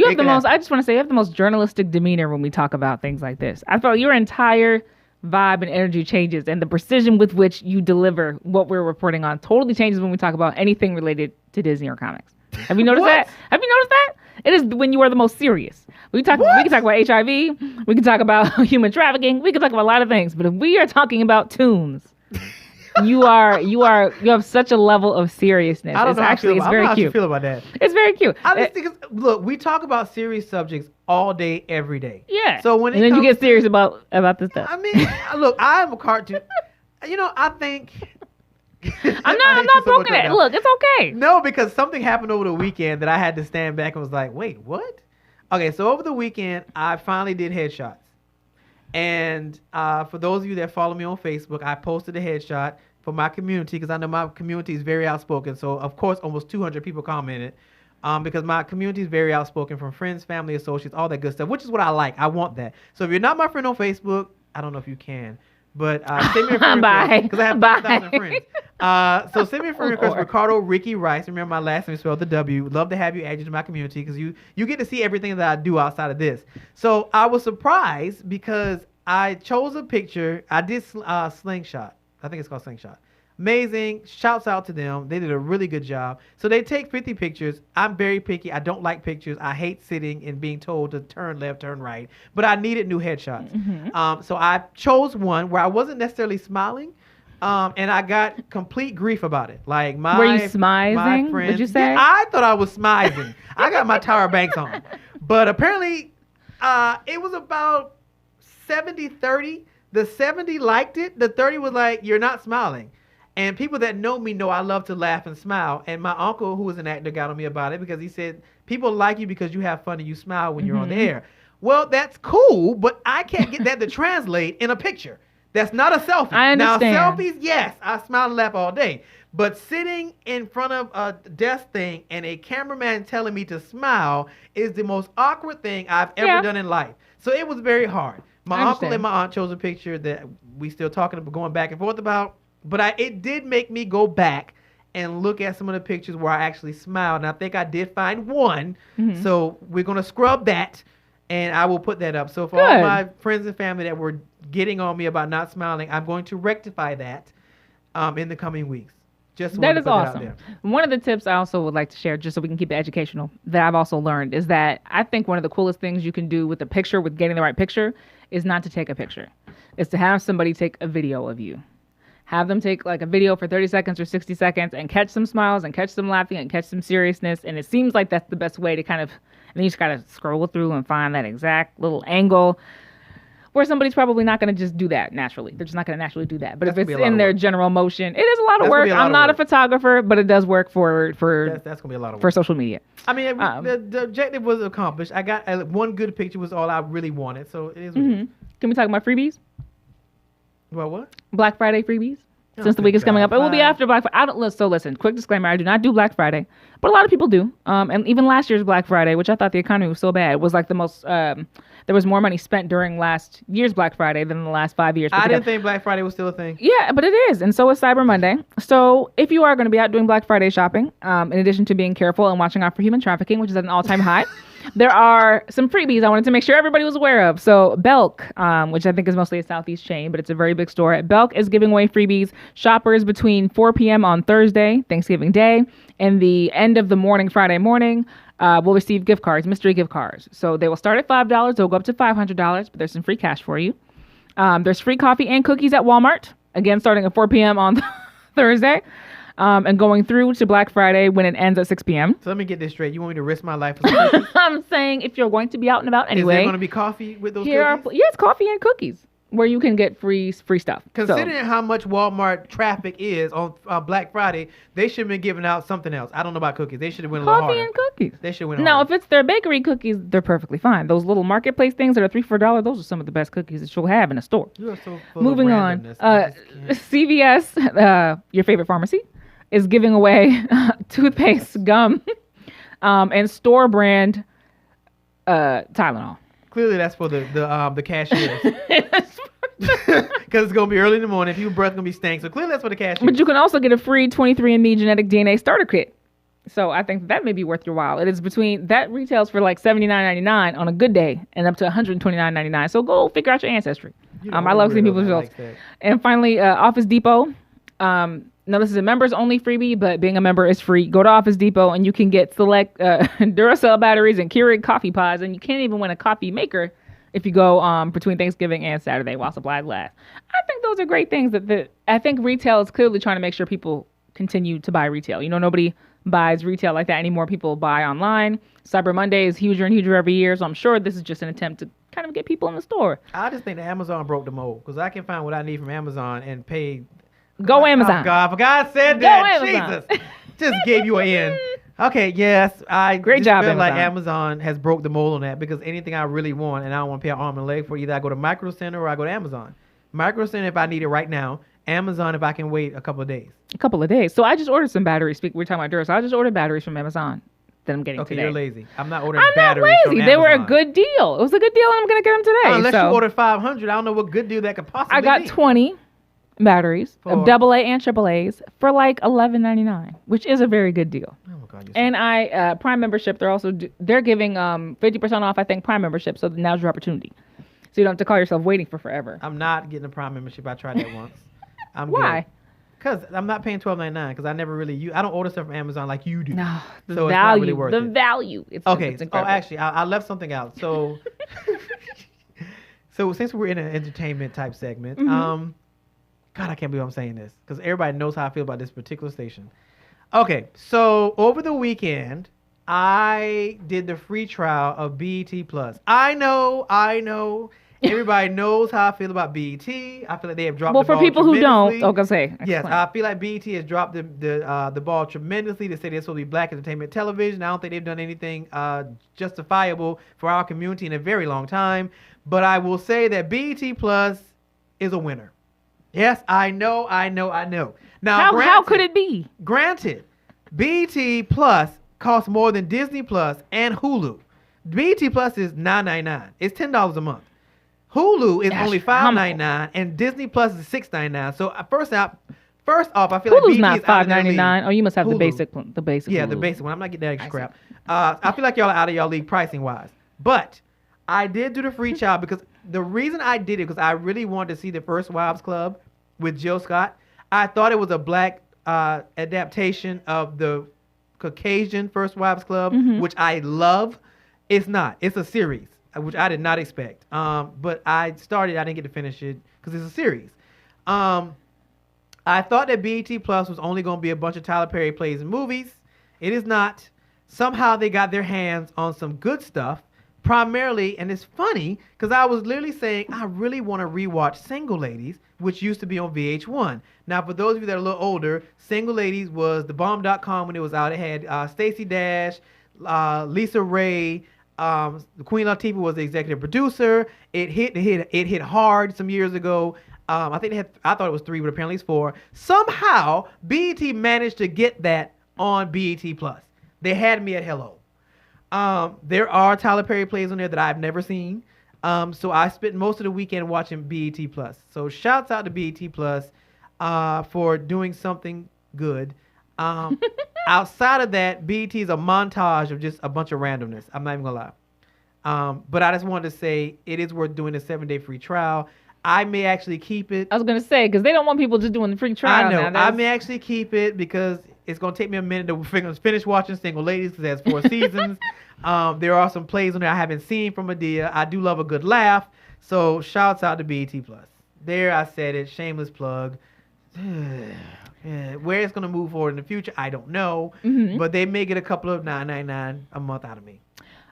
have the most, I just want to say, you have the most journalistic demeanor when we talk about things like this. I felt your entire vibe and energy changes, and the precision with which you deliver what we're reporting on totally changes when we talk about anything related to Disney or comics. Have you noticed that? Have you noticed that? It is when you are the most serious. We can talk about HIV. We can talk about human trafficking. We can talk about a lot of things. But if we are talking about tunes, you have such a level of seriousness. I don't know. It's very cute. I don't know how you feel about that. It's very cute. I just think, look, we talk about serious subjects all day, every day. Yeah. So when and then you get serious about this stuff. I mean, look, I'm a cartoon. I think. I'm not broken it. Look, it's okay. No, because something happened over the weekend that I had to stand back and was like, wait, what? Okay, so over the weekend, I finally did headshots. And for those of you that follow me on Facebook, I posted a headshot for my community because I know my community is very outspoken. So, of course, almost 200 people commented because my community is very outspoken, from friends, family, associates, all that good stuff, which is what I like. I want that. So if you're not my friend on Facebook, I don't know if you can. But send me a friend request because I have 5,000 friends. So send me a friend request, Ricardo Ricky Rice. Remember my last name is spelled the W. Love to have you add you to my community because you get to see everything that I do outside of this. So I was surprised because I chose a picture. I did Slingshot. I think it's called Slingshot. Amazing. Shouts out to them. They did a really good job. So they take 50 pictures. I'm very picky. I don't like pictures. I hate sitting and being told to turn left, turn right. But I needed new headshots. Mm-hmm. So I chose one where I wasn't necessarily smiling. And I got complete grief about it. Like were you smizing? Would you say? Yeah, I thought I was smizing. I got my Tyra Banks on. But apparently it was about 70-30. The 70 liked it. The 30 was like, you're not smiling. And people that know me know I love to laugh and smile. And my uncle, who was an actor, got on me about it because he said, people like you because you have fun and you smile when you're on the air. Well, that's cool, but I can't get that to translate in a picture. That's not a selfie. I understand. Now, selfies, yes, I smile and laugh all day. But sitting in front of a desk thing and a cameraman telling me to smile is the most awkward thing I've ever done in life. So it was very hard. My uncle and my aunt chose a picture that we still talking about, going back and forth about. But it did make me go back and look at some of the pictures where I actually smiled. And I think I did find one. Mm-hmm. So we're going to scrub that, and I will put that up. So for all my friends and family that were getting on me about not smiling, I'm going to rectify that in the coming weeks. That is awesome. One of the tips I also would like to share, just so we can keep it educational, that I've also learned is that I think one of the coolest things you can do with a picture, with getting the right picture, is not to take a picture. It's to have somebody take a video of you. Have them take like a video for 30 seconds or 60 seconds and catch some smiles and catch some laughing and catch some seriousness. And it seems like that's the best way to and then you just got to scroll through and find that exact little angle where somebody's probably not going to just do that naturally. They're just not going to naturally do that. But if it's in their general motion, it is a lot of work. I'm not a photographer, but it does work for that's going to be a lot of work for social media. I mean, the objective was accomplished. I got one good picture was all I really wanted. So it is. Mm-hmm. Can we talk about freebies? Well, what? Black Friday freebies. Since the week is coming up, it will be after Black Friday. So listen, quick disclaimer: I do not do Black Friday, but a lot of people do. And even last year's Black Friday, which I thought the economy was so bad, was like the most. There was more money spent during last year's Black Friday than the last 5 years. I didn't think Black Friday was still a thing. Yeah, but it is, and so is Cyber Monday. So if you are going to be out doing Black Friday shopping, in addition to being careful and watching out for human trafficking, which is at an all-time high. There are some freebies I wanted to make sure everybody was aware of. So Belk, which I think is mostly a Southeast chain, but it's a very big store. Belk is giving away freebies. Shoppers between 4 p.m. on Thursday, Thanksgiving Day, and the end of the morning, Friday morning, will receive gift cards, mystery gift cards. So they will start at $5. They'll go up to $500, but there's some free cash for you. There's free coffee and cookies at Walmart, again, starting at 4 p.m. on Thursday. And going through to Black Friday when it ends at 6 p.m. So let me get this straight. You want me to risk my life for some cookies? I'm saying if you're going to be out and about anyway. Is there going to be coffee with those cookies? Yes, coffee and cookies where you can get free stuff. Considering how much Walmart traffic is on Black Friday, they should have been giving out something else. I don't know about cookies. They should have went a little harder. Coffee and cookies. They should have went Now, harder. if it's their bakery cookies, they're perfectly fine. Those little marketplace things that are $3 for $1, those are some of the best cookies that you'll have in a store. You are so full Moving of on, randomness. CVS, your favorite pharmacy, is giving away toothpaste, gum, and store brand Tylenol. Clearly, that's for the cashiers. Because it's going to be early in the morning. People's breath going to be stank. So clearly, that's for the cashiers. But you can also get a free 23andMe genetic DNA starter kit. So I think that may be worth your while. It is that retails for like $79.99 on a good day and up to $129.99. So go figure out your ancestry. I love seeing people's results. And finally, Office Depot Now, this is a members only freebie, but being a member is free. Go to Office Depot and you can get select Duracell batteries and Keurig coffee pods, and you can't even win a coffee maker if you go between Thanksgiving and Saturday while supplies last. I think those are great things that I think retail is clearly trying to make sure people continue to buy retail. Nobody buys retail like that anymore. People buy online. Cyber Monday is huger and huger every year, so I'm sure this is just an attempt to kind of get people in the store. I just think that Amazon broke the mold because I can find what I need from Amazon and pay. Go Amazon. I forgot said that. Jesus. Just gave you an end. Okay, yes. Great job, feel Amazon. like Amazon has broke the mold on that because anything I really want and I don't want to pay an arm and leg for, either I go to Micro Center or I go to Amazon. Micro Center if I need it right now. Amazon if I can wait a couple of days. A couple of days. So I just ordered some batteries. We're talking about Duracell. I just ordered batteries from Amazon that I'm getting today. Okay, you're lazy. I'm not ordering I'm not batteries from lazy. Amazon. They were a good deal. It was a good deal, and I'm going to get them today. Unless you ordered 500, I don't know what good deal that could possibly be. I got 20 batteries of AA and AAAs for like $11.99, which is a very good deal. Oh my God, and Prime membership, they're giving 50% off, I think, Prime membership, so now's your opportunity. So you don't have to call yourself waiting for forever. I'm not getting a Prime membership. I tried that once. Why? Because I'm not paying $12.99 because I never really I don't order stuff from Amazon like you do. No, the so value. It's not really worth it. Value. It's incredible. Actually, I left something out. So, so since we're in an entertainment type segment, God, I can't believe I'm saying this because everybody knows how I feel about this particular station. Okay, so over the weekend, I did the free trial of BET Plus. I know. Everybody knows how I feel about BET. I feel like they have dropped the ball. Well, for people who don't, yes, I feel like BET has dropped the ball tremendously. They say they're supposed to be black entertainment television. I don't think they've done anything justifiable for our community in a very long time. But I will say that BET Plus is a winner. Yes, I know. Now, how could it be? Granted, BET Plus costs more than Disney Plus and Hulu. BET Plus is $9.99. It's $10 a month. Hulu is only $5.99 and Disney Plus is $6.99. So first off, I feel Hulu's like BET not is $5.99. Oh, you must have Hulu. the basic one. Yeah, Hulu. the basic one. I'm not getting that extra crap. I feel like y'all are out of y'all league pricing wise. But I did do the free trial because the reason I did it because I really wanted to see the First Wives Club with Jill Scott. I thought it was a black adaptation of the Caucasian First Wives Club, which I love. It's not. It's a series, which I did not expect. But I didn't get to finish it because it's a series. I thought that BET Plus was only going to be a bunch of Tyler Perry plays and movies. It is not. Somehow they got their hands on some good stuff, primarily, and it's funny because I was literally saying I really want to rewatch Single Ladies, which used to be on VH1. Now, for those of you that are a little older, Single Ladies was thebomb.com when it was out. It had Stacey Dash, Lisa Ray, Queen Latifah was the executive producer. It hit hard some years ago. I thought it was 3, but apparently it's 4. Somehow, BET managed to get that on BET Plus. They had me at hello. There are Tyler Perry plays on there that I've never seen. So I spent most of the weekend watching BET Plus. So shouts out to BET Plus for doing something good. Outside of that, BET is a montage of just a bunch of randomness. I'm not even gonna lie. But I just wanted to say it is worth doing a 7-day free trial. I may actually keep it. I was gonna say because they don't want people just doing the free trial. I know. I may actually keep it because it's gonna take me a minute to finish watching Single Ladies because it has 4 seasons. There are some plays on there I haven't seen from Medea. I do love a good laugh. So shouts out to BET Plus. There, I said it. Shameless plug. Where it's gonna move forward in the future, I don't know. But they may get a couple of $9.99 a month out of me.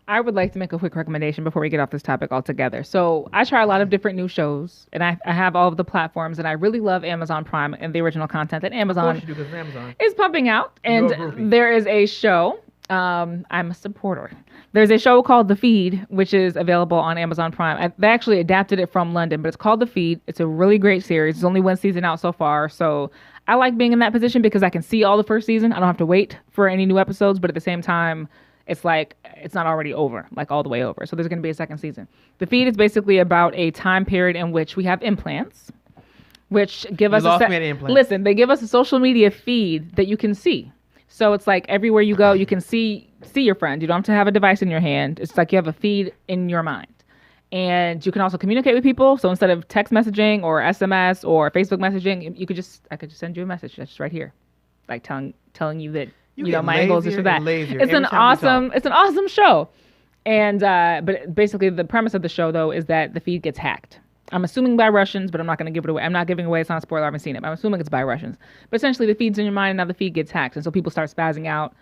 I would like to make a quick recommendation before we get off this topic altogether. So I try a lot of different new shows, and I have all of the platforms, and I really love Amazon Prime and the original content that Amazon, Of course you do, 'cause Amazon is pumping out. You're a And groupie. there is a show. I'm a supporter. There's a show called The Feed, which is available on Amazon Prime. They actually adapted it from London, but it's called The Feed. It's a really great series. There's only 1 season out so far, so I like being in that position because I can see all the first season. I don't have to wait for any new episodes, but at the same time, it's like it's not already over, like all the way over. So there's going to be a second season. The Feed is basically about a time period in which we have implants, which give us listen. They give us a social media feed that you can see. So it's like everywhere you go, you can see your friend. You don't have to have a device in your hand. It's like you have a feed in your mind. And you can also communicate with people. So instead of text messaging or SMS or Facebook messaging, I could just send you a message that's right here, like telling you that my angle is this or that. It's an awesome show. And but basically the premise of the show though is that the feed gets hacked. I'm assuming by Russians, but I'm not going to give it away. I'm not giving away. It's not a spoiler. I haven't seen it. But I'm assuming it's by Russians. But essentially, the feed's in your mind, and now the feed gets hacked, and so people start spazzing out.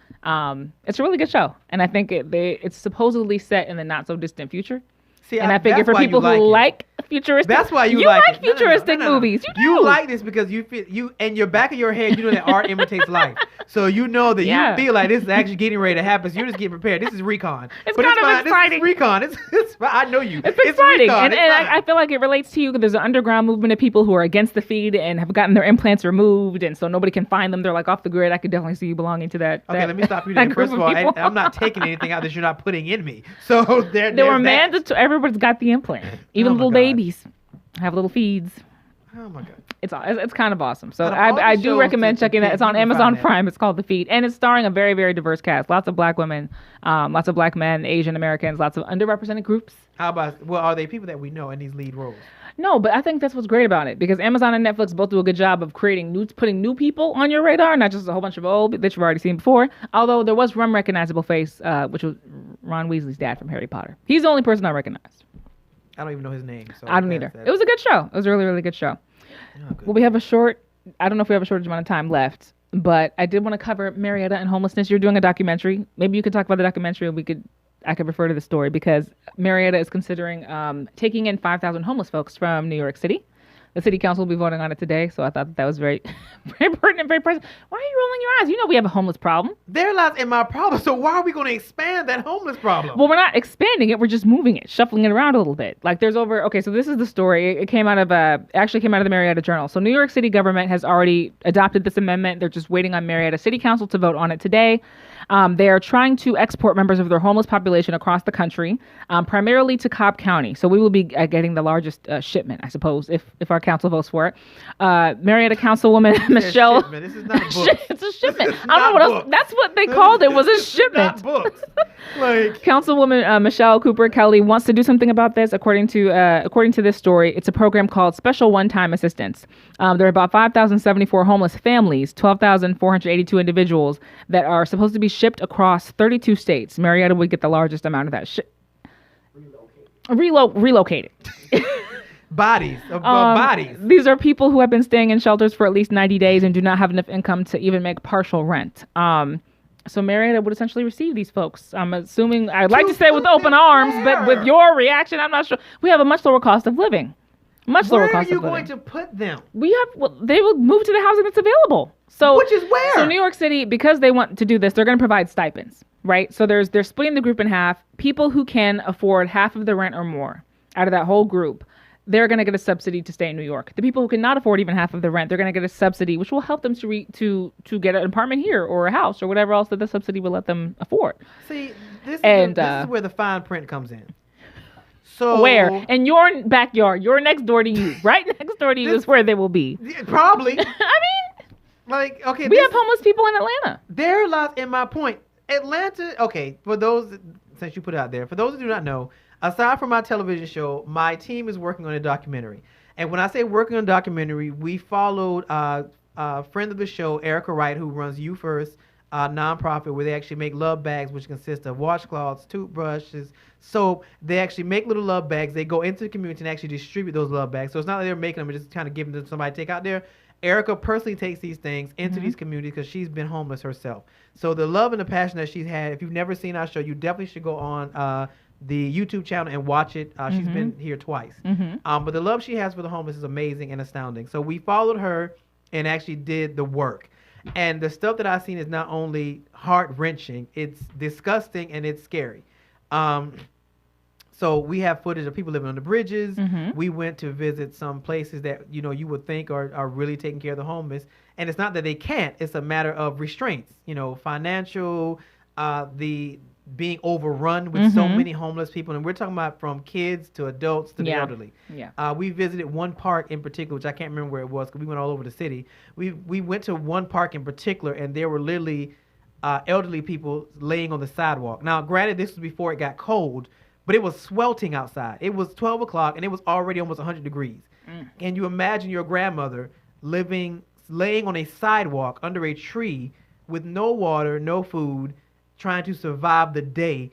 It's a really good show, and I think it's supposedly set in the not so distant future. See, and I figure for people who like futuristic, that's why you like it. futuristic movies. You like this because you feel in your back of your head, you know that art imitates life. So you know that you feel like this is actually getting ready to happen. So you're just getting prepared. This is recon. It's kind of exciting. This is recon. It's I know you. It's exciting, and I feel like it relates to you. There's an underground movement of people who are against the feed and have gotten their implants removed, and so nobody can find them. They're like off the grid. I could definitely see you belonging to that. Okay, let me stop you there. First of all, I'm not taking anything out that you're not putting in me. So there were mandatory. Everybody's got the implant. Even little babies have little feeds. Oh my god. It's kind of awesome. So I do recommend checking that. It's on Amazon Prime. It's called The Feed. And it's starring a very, very diverse cast. Lots of black women, lots of black men, Asian Americans, lots of underrepresented groups. How about, are they people that we know in these lead roles? No, but I think that's what's great about it, because Amazon and Netflix both do a good job of putting new people on your radar, not just a whole bunch of old that you've already seen before. Although there was one recognizable face, which was Ron Weasley's dad from Harry Potter. He's the only person I recognized. I don't even know his name. So I don't either. It was a good show. It was a really, really good show. Oh, well, we have I don't know if we have a shortage amount of time left, but I did want to cover Marietta and homelessness. You're doing a documentary. Maybe you could talk about the documentary and I could refer to the story, because Marietta is considering taking in 5,000 homeless folks from New York City. The city council will be voting on it today, so I thought that was very, very important and very present. Why are you rolling your eyes? You know we have a homeless problem. They're not in my problem, so why are we going to expand that homeless problem? Well, we're not expanding it. We're just moving it, shuffling it around a little bit. Like so this is the story. It came out of the Marietta Journal. So New York City government has already adopted this amendment. They're just waiting on Marietta City Council to vote on it today. They are trying to export members of their homeless population across the country, primarily to Cobb County. So we will be getting the largest shipment, I suppose, if our council votes for it. Marietta Councilwoman Michelle. This is not books. It's a shipment. I don't know what else. That's what they called it. Was a shipment. Not books. Councilwoman Michelle Cooper Kelly wants to do something about this. According to this story, it's a program called Special One-Time Assistance. There are about 5,074 homeless families, 12,482 individuals that are supposed to be shipped across 32 states. Marietta would get the largest amount of that. Relocated. Bodies. Bodies. These are people who have been staying in shelters for at least 90 days and do not have enough income to even make partial rent. So Marietta would essentially receive these folks. I'm assuming, I'd like to say with open arms, but with your reaction, I'm not sure. We have a much lower cost of living. Where are you going to put them? They will move to the housing that's available. So, which is where? So New York City, because they want to do this, they're going to provide stipends, right? So they're splitting the group in half. People who can afford half of the rent or more out of that whole group, they're going to get a subsidy to stay in New York. The people who cannot afford even half of the rent, they're going to get a subsidy, which will help them to get an apartment here or a house or whatever else that the subsidy will let them afford. See, this is where the fine print comes in. So where? In your backyard, you're next door to you. Right next door to you is where they will be. Probably. I mean, okay. We have homeless people in Atlanta. There are lots in my point. Atlanta, okay, since you put it out there, for those who do not know, aside from my television show, my team is working on a documentary. And when I say working on a documentary, we followed a friend of the show, Erica Wright, who runs You First, nonprofit, where they actually make love bags, which consist of washcloths, toothbrushes, soap. They actually make little love bags. They go into the community and actually distribute those love bags. So it's not like they're making them and just kind of giving them to somebody to take out there. Erica personally takes these things into these communities because she's been homeless herself. So the love and the passion that she's had, if you've never seen our show, you definitely should go on the YouTube channel and watch it. She's been here twice. But the love she has for the homeless is amazing and astounding. So we followed her and actually did the work. And the stuff that I've seen is not only heart-wrenching, it's disgusting and it's scary. So we have footage of people living on the bridges. We went to visit some places that, you would think are really taking care of the homeless. And it's not that they can't. It's a matter of restraints, financial, the being overrun with so many homeless people. And we're talking about from kids to adults to the elderly. We visited one park in particular, which I can't remember where it was because we went all over the city. We went to one park in particular, and there were literally elderly people laying on the sidewalk. Now, granted, this was before it got cold, but it was sweltering outside. It was 12 o'clock, and it was already almost 100 degrees. Can you imagine your grandmother laying on a sidewalk under a tree with no water, no food, trying to survive the day,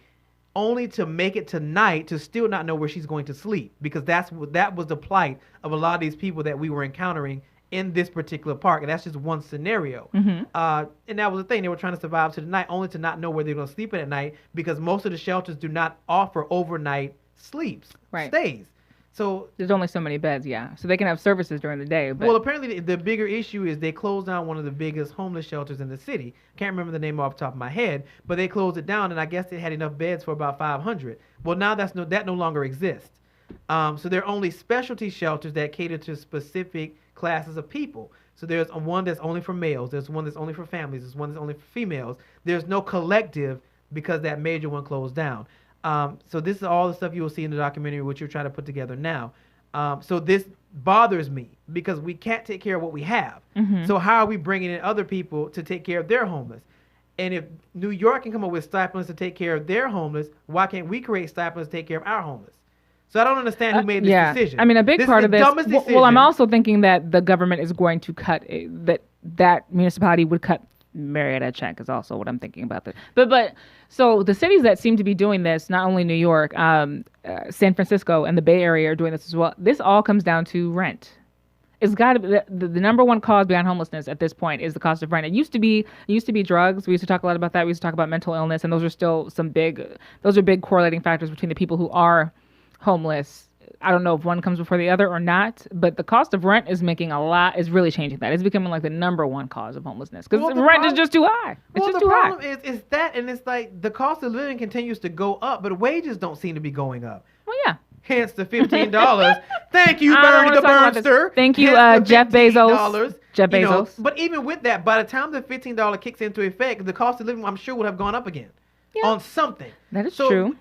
only to make it tonight to still not know where she's going to sleep? Because that was the plight of a lot of these people that we were encountering in this particular park, and that's just one scenario. And that was the thing. They were trying to survive to the night, only to not know where they're going to sleep at night, because most of the shelters do not offer overnight stays. So there's only so many beds, so they can have services during the day. But well, apparently the bigger issue is they closed down one of the biggest homeless shelters in the city. Can't remember the name off the top of my head, but they closed it down, and I guess they had enough beds for about 500. Well, now that no longer exists. So there are only specialty shelters that cater to specific classes of people. So there's one that's only for males. There's one that's only for families. There's one that's only for females. There's no collective because that major one closed down. So this is all the stuff you will see in the documentary, which you're trying to put together now. So this bothers me because we can't take care of what we have. So how are we bringing in other people to take care of their homeless? And if New York can come up with stipends to take care of their homeless, why can't we create stipends to take care of our homeless? So I don't understand who made this decision. I mean, a big part of this. Well, I'm also thinking that the government is going to cut that municipality would cut Marietta a check is also what I'm thinking about this. But so the cities that seem to be doing this, not only New York, San Francisco and the Bay Area are doing this as well. This all comes down to rent. It's got to be the number one cause behind homelessness at this point is the cost of rent. It used to be drugs. We used to talk a lot about that. We used to talk about mental illness, and those are still those are big correlating factors between the people who are homeless. I don't know if one comes before the other or not, but the cost of rent is really changing that. It's becoming like the number one cause of homelessness because rent is just too high. It's just too high. Well, the problem is that, and it's like the cost of living continues to go up, but wages don't seem to be going up. Well, yeah. Hence the $15. Thank you, Bernie the Burnster. Thank you, Jeff Bezos. Jeff Bezos. But even with that, by the time the $15 kicks into effect, the cost of living, I'm sure, would have gone up again on something. That is true.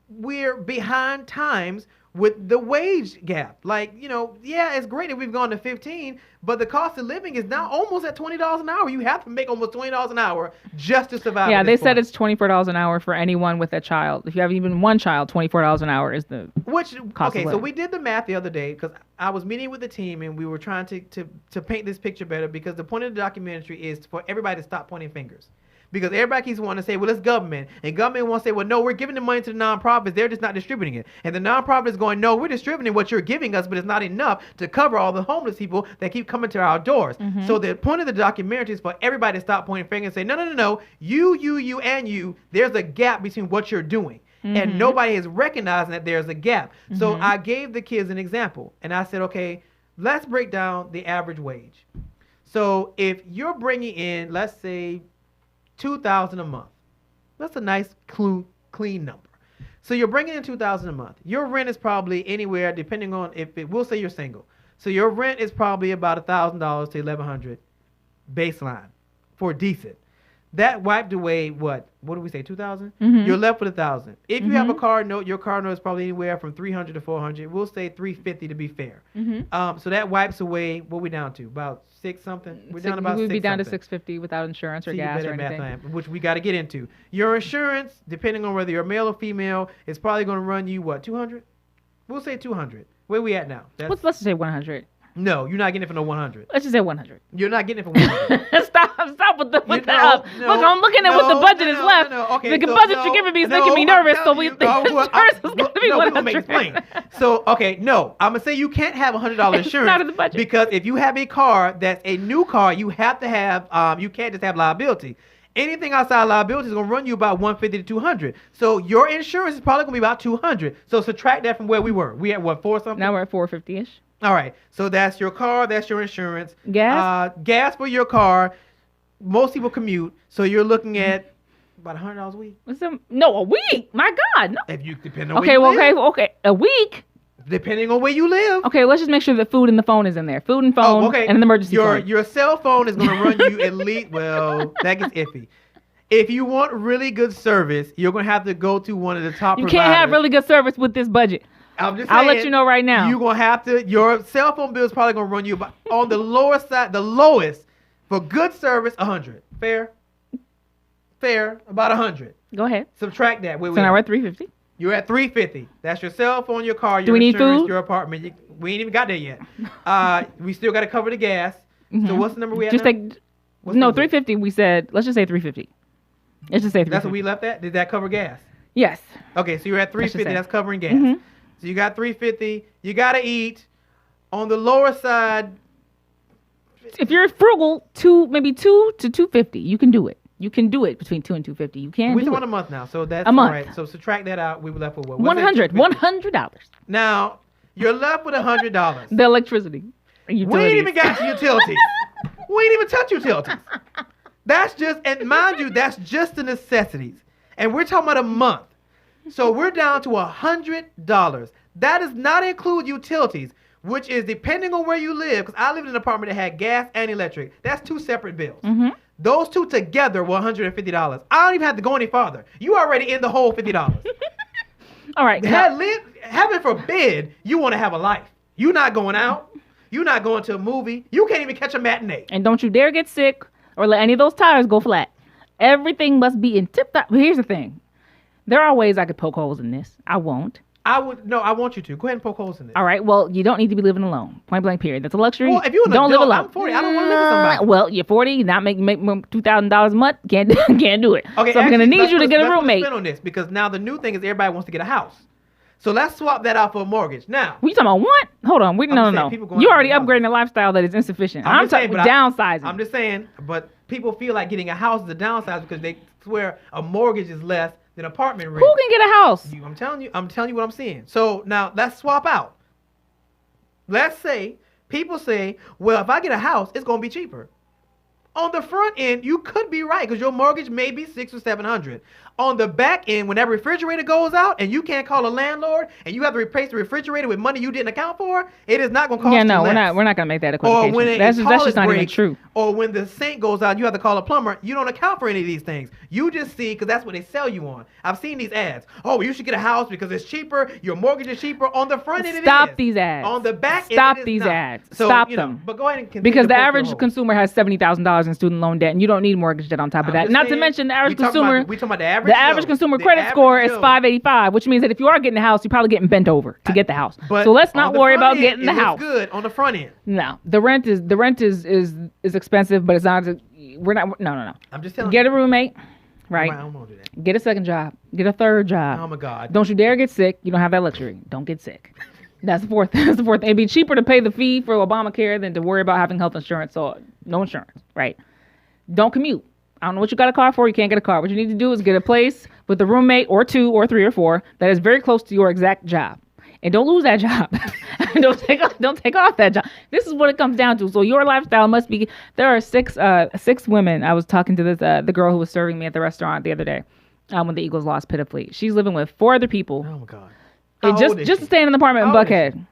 We're behind times with the wage gap. Like, it's great that we've gone to 15, but the cost of living is now almost at $20 an hour. You have to make almost $20 an hour just to survive. Yeah, they said it's $24 an hour for anyone with a child. If you have even one child, $24 an hour is the cost of living. So we did the math the other day because I was meeting with the team and we were trying to paint this picture better, because the point of the documentary is for everybody to stop pointing fingers. Because everybody keeps wanting to say, well, it's government. And government wants to say, well, no, we're giving the money to the nonprofits. They're just not distributing it. And the nonprofit is going, no, we're distributing what you're giving us, but it's not enough to cover all the homeless people that keep coming to our doors. So the point of the documentary is for everybody to stop pointing fingers and say, no, you, and you. There's a gap between what you're doing. And nobody is recognizing that there's a gap. So I gave the kids an example. And I said, okay, let's break down the average wage. So if you're bringing in, let's say, $2,000 a month. That's a nice, clean number. So you're bringing in $2,000 a month. Your rent is probably anywhere, depending on we'll say you're single. So your rent is probably about $1,000 to $1,100 baseline for decent. That wiped away what do we say, 2,000? You're left with 1,000. If you have a car note, your car note is probably anywhere from 300 to 400. We'll say 350 to be fair. So that wipes away what we down to, about six something. We're down about. We'd be down to 650 without insurance or gas or anything. Which we got to get into. Your insurance, depending on whether you're male or female, is probably going to run you what, 200? We'll say 200. Where we at now? Let's just say 100. No, you're not getting it for no 100. Let's just say 100. You're not getting it for 100. Stop with the Look, I'm looking at what the budget is left. Okay, the budget you're giving me is making me nervous, so we think insurance is going to be 100. We're going to make it plain. So, okay, no. I'm going to say you can't have $100 insurance. It's not in the budget. Because if you have a car that's a new car, you have to have, you can't just have liability. Anything outside liability is going to run you about $150 to $200. So your insurance is probably going to be about $200. So subtract that from where we were. We at what, 4 something? Now we're at $450-ish. All right. So that's your car. That's your insurance. Gas? Gas for your car. Most people commute. So you're looking at about $100 a week. No, a week. My God. No. If you depend on where you live. Okay. A week? Depending on where you live. Okay, let's just make sure the food and the phone is in there. Food and phone and an emergency phone. Your cell phone is going to run you at least, well, that gets iffy. If you want really good service, you're going to have to go to one of the top providers. You can't have really good service with this budget. I'm just saying, I'll let you know right now. You're going to have to, your cell phone bill is probably going to run you about, on the lower side, the lowest, for good service, 100. Fair? Fair, about 100. Go ahead. Subtract that. So now we're at 350. You're at $350. That's your cell phone, your car, Do your we need insurance, food? your apartment. We ain't even got there yet. We still got to cover the gas. Mm-hmm. So what's the number we at Just now? take no 350. We said let's just say 350. Let's just say 350. That's what we left at? Did that cover gas? Yes. Okay, so you're at Let's just 350. say. That's covering gas. Mhm. So you got 350. You got to eat. On the lower side, If you're frugal, maybe 2 to 250, you can do it. You can do it between 2 and 250. You can we're do talking it. about a month now. So that's A month. all right. So subtract that out. We were left with what? $100. $100. Now, you're left with $100. The electricity. We ain't even got to utilities. We ain't even touch utilities. That's just, and mind you, that's just the necessities. And we're talking about a month. So we're down to $100. That does not include utilities, which is depending on where you live, because I lived in an apartment that had gas and electric. That's two separate bills. Mm-hmm. Those two together were $150. I don't even have to go any farther. You already in the whole $50. All right. Heaven forbid you want to have a life. You're not going out. You're not going to a movie. You can't even catch a matinee. And don't you dare get sick or let any of those tires go flat. Everything must be in tip-top. But here's the thing. There are ways I could poke holes in this. I won't. I want you to. Go ahead and poke holes in this. All right. Well, you don't need to be living alone. Point blank, period. That's a luxury. Well, if you're an don't live adult, alone. I'm 40. I don't want to live with somebody. Well, you're 40. Not make $2,000 a month. Can't do it. Okay, so I'm going to need you to get a let's roommate. spin on this because now the new thing is everybody wants to get a house. So let's swap that out for a mortgage. Now, What you talking about? What? Hold on. No. people going You out already of upgrading a lifestyle that is insufficient. I'm just saying, talking downsizing. I'm just saying, but people feel like getting a house is a downsize because they swear a mortgage is less than apartment rent. Who can get a house? I'm telling you what I'm seeing. So now let's swap out. Let's say people say, well, if I get a house, it's going to be cheaper. On the front end, you could be right because your mortgage may be $600 or $700. On the back end, when that refrigerator goes out and you can't call a landlord and you have to replace the refrigerator with money you didn't account for, it is not going to cost you less. We're not going to make that Or equivocation. when That's just not even true. Or when the sink goes out, you have to call a plumber. You don't account for any of these things. You just see because that's what they sell you on. I've seen these ads. Oh, you should get a house because it's cheaper. Your mortgage is cheaper. On the front end, it is. Stop these ads. On the back end, Stop it is these not. ads. So, Stop you know, them. but go ahead and continue Because to the poke your average hole. consumer has $70,000 in student loan debt, and you don't need mortgage debt on top of that. just Not to saying, mention the average we talking consumer. about- we talking about the average Joe. consumer The credit average score is Joe. 585, which means that if you are getting a house, you're probably getting bent over to get the house. But So let's on not the worry front about end, getting the it looks house. good on the front end. No, the rent is expensive, but it's not. We're not. No. I'm just telling Get you. a roommate, right? I don't want to do that. Get a second job. Get a third job. Oh my God. Don't you dare get sick. You don't have that luxury. Don't get sick. That's the fourth. That's the fourth. It'd be cheaper to pay the fee for Obamacare than to worry about having health insurance or no insurance, right? Don't commute. I don't know what you got a car for. You can't get a car. What you need to do is get a place with a roommate or two or three or four that is very close to your exact job. And don't lose that job. don't take off that job. This is what it comes down to. So your lifestyle must be. There are six women. I was talking to this the girl who was serving me at the restaurant the other day when the Eagles lost pitifully. She's living with 4 other people. Oh my God. And just to stay in an apartment in How old is Buckhead.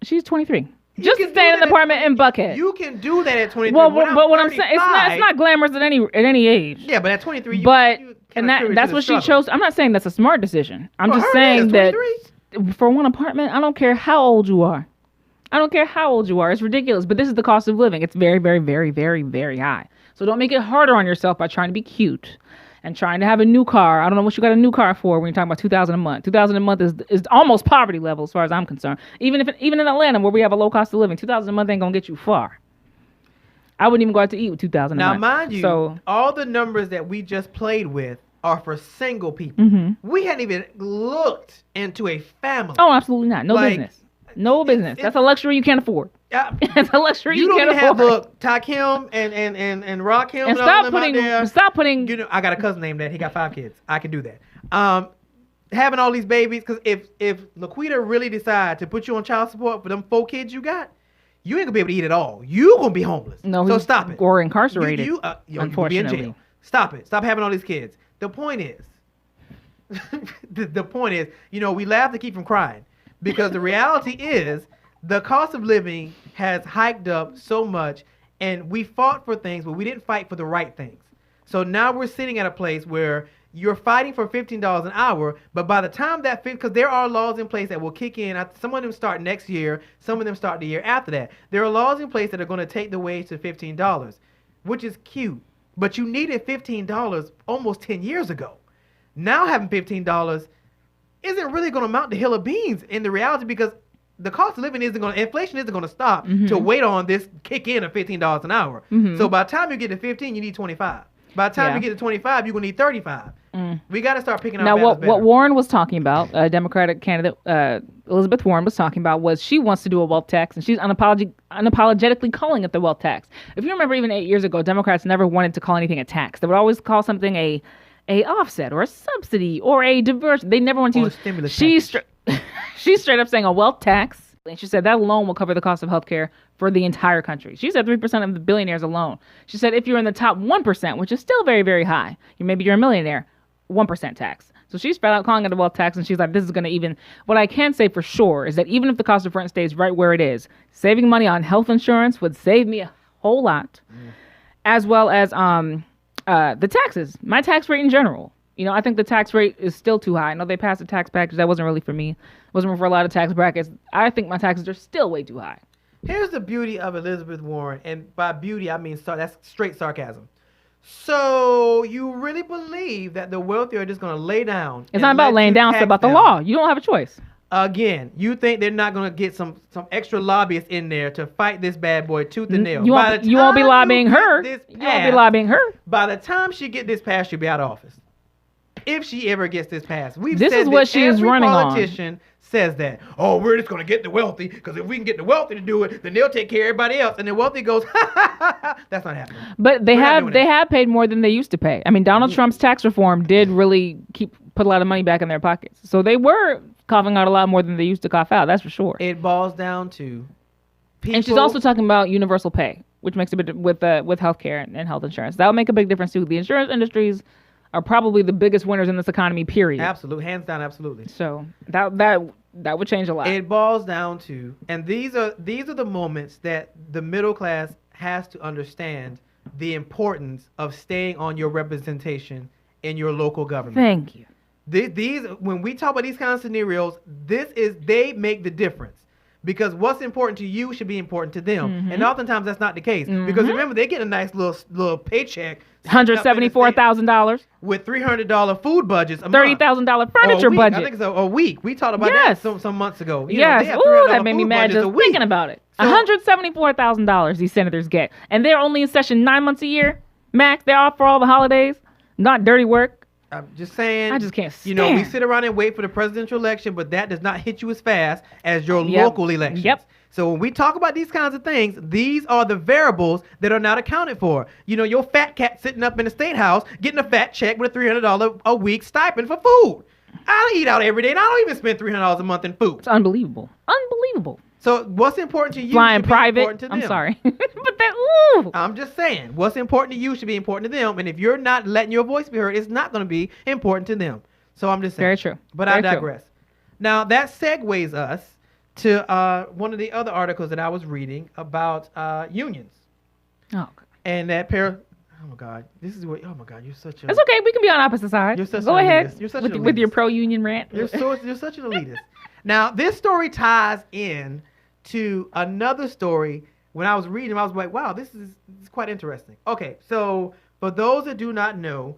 She's 23. Just to stay in an apartment in Buckhead. You can do that at 23. Well, When I'm but what I'm saying, it's 35, not glamorous at any age. Yeah, but at 23, But you and kinda carry that's to what the she struggle. chose. I'm not saying that's a smart decision. I'm For just her, saying it that is, 23. for one apartment, I don't care how old you are. I don't care how old you are. It's ridiculous. But this is the cost of living. It's very, very, very, very, very high. So don't make it harder on yourself by trying to be cute and trying to have a new car. I don't know what you got a new car for when you're talking about $2,000 a month. $2,000 a month is almost poverty level as far as I'm concerned. Even in Atlanta where we have a low cost of living, $2,000 a month ain't gonna get you far. I wouldn't even go out to eat with $2,000 a Now, month. mind you, so all the numbers that we just played with are for single people. Mm-hmm. We hadn't even looked into a family. oh, absolutely not. No Like, business. No business. That's a luxury you can't afford. Uh, That's a luxury you you don't can't even have afford. look Takim and Rakim And and all them out there. stop putting. You know, I got a cousin named that. He got 5 kids. I can do that. Having all these babies, because if Laquita really decide to put you on child support for them 4 kids you got, you ain't gonna be able to eat at all. You gonna be homeless. No, so he's- stop it. or incarcerated, You gonna be in unfortunately. jail. Stop it. Stop having all these kids. The point is, the point is, you know, we laugh to keep from crying because the reality is the cost of living has hiked up so much, and we fought for things, but we didn't fight for the right things. So now we're sitting at a place where you're fighting for $15 an hour, but by the time that because there are laws in place that will kick in. Some of them start next year, some of them start the year after that. There are laws in place that are going to take the wage to $15, which is cute, but you needed $15 almost 10 years ago. Now having $15 isn't really going to amount to hill of beans in the reality, because the cost of living inflation isn't going to stop to wait on this kick in of $15 an hour. So by the time you get to 15, you need 25. By the time you get to 25, you're going to need 35. We got to start picking up. Now, what Warren was talking about, Democratic candidate Elizabeth Warren was talking about, was she wants to do a wealth tax, and she's unapologetically calling it the wealth tax. If you remember, even 8 years ago, Democrats never wanted to call anything a tax. They would always call something a offset or a subsidy or a diversion. They never wanted to use. She's straight up saying a wealth tax. And she said that alone will cover the cost of healthcare for the entire country. She said 3% of the billionaires alone. She said if you're in the top 1%, which is still very, very high, maybe you're a millionaire, 1% tax. So she's flat out calling it a wealth tax, and she's like, this is going to even... What I can say for sure is that even if the cost of rent stays right where it is, saving money on health insurance would save me a whole lot, as well as the taxes, my tax rate in general. I think the tax rate is still too high. I know they passed a tax package. That wasn't really for me. It wasn't for a lot of tax brackets. I think my taxes are still way too high. Here's the beauty of Elizabeth Warren. And by beauty, I mean that's straight sarcasm. So you really believe that the wealthy are just going to lay down? It's not about laying down. It's about the law. You don't have a choice. Again, you think they're not going to get some extra lobbyists in there to fight this bad boy tooth and nail? You won't be lobbying her. You won't be lobbying her. By the time she get this passed, she'll be out of office. If she ever gets this passed. This is what she is running on. Every politician says that. Oh, we're just going to get the wealthy, because if we can get the wealthy to do it, then they'll take care of everybody else. And the wealthy goes, ha, ha, ha, ha. That's not happening. But they have paid more than they used to pay. I mean, Donald Trump's tax reform did really put a lot of money back in their pockets. So they were coughing out a lot more than they used to cough out. That's for sure. It boils down to people. And she's also talking about universal pay, which makes a bit with healthcare and health insurance. That'll make a big difference too. The insurance industries are probably the biggest winners in this economy, period. Absolutely. Hands down, absolutely. So that would change a lot. It boils down to, and these are the moments that the middle class has to understand the importance of staying on your representation in your local government. Thank you. These when we talk about these kind of scenarios, they make the difference. Because what's important to you should be important to them. And oftentimes that's not the case. Because remember, they get a nice little paycheck. $174,000. With $300 food budgets. $30,000 furniture budget. I think it's a week. We talked about that some months ago. Yes. Ooh, that made me mad just thinking about it. So, $174,000 these senators get. And they're only in session 9 months a year. Max, they're off for all the holidays. Not dirty work. I'm just saying. I just can't stand. We sit around and wait for the presidential election, but that does not hit you as fast as your local elections. Yep. So when we talk about these kinds of things, these are the variables that are not accounted for. Your fat cat sitting up in the state house getting a fat check with a $300 a week stipend for food. I don't eat out every day, and I don't even spend $300 a month in food. It's unbelievable. Unbelievable. So what's important to you Flying should private. Be important to them. I'm sorry. But I'm just saying, what's important to you should be important to them. And if you're not letting your voice be heard, it's not going to be important to them. So I'm just saying. Very true. But I digress. Now, that segues us to one of the other articles that I was reading about unions. Oh, God. And that pair... Oh, my God. This is what... Oh, my God. You're such a... It's okay. We can be on opposite sides. You're such Go an ahead. elitist. You're such with your pro-union rant. You're such an elitist. Now, this story ties in to another story. When I was reading, I was like, wow, this is quite interesting. Okay, so for those that do not know,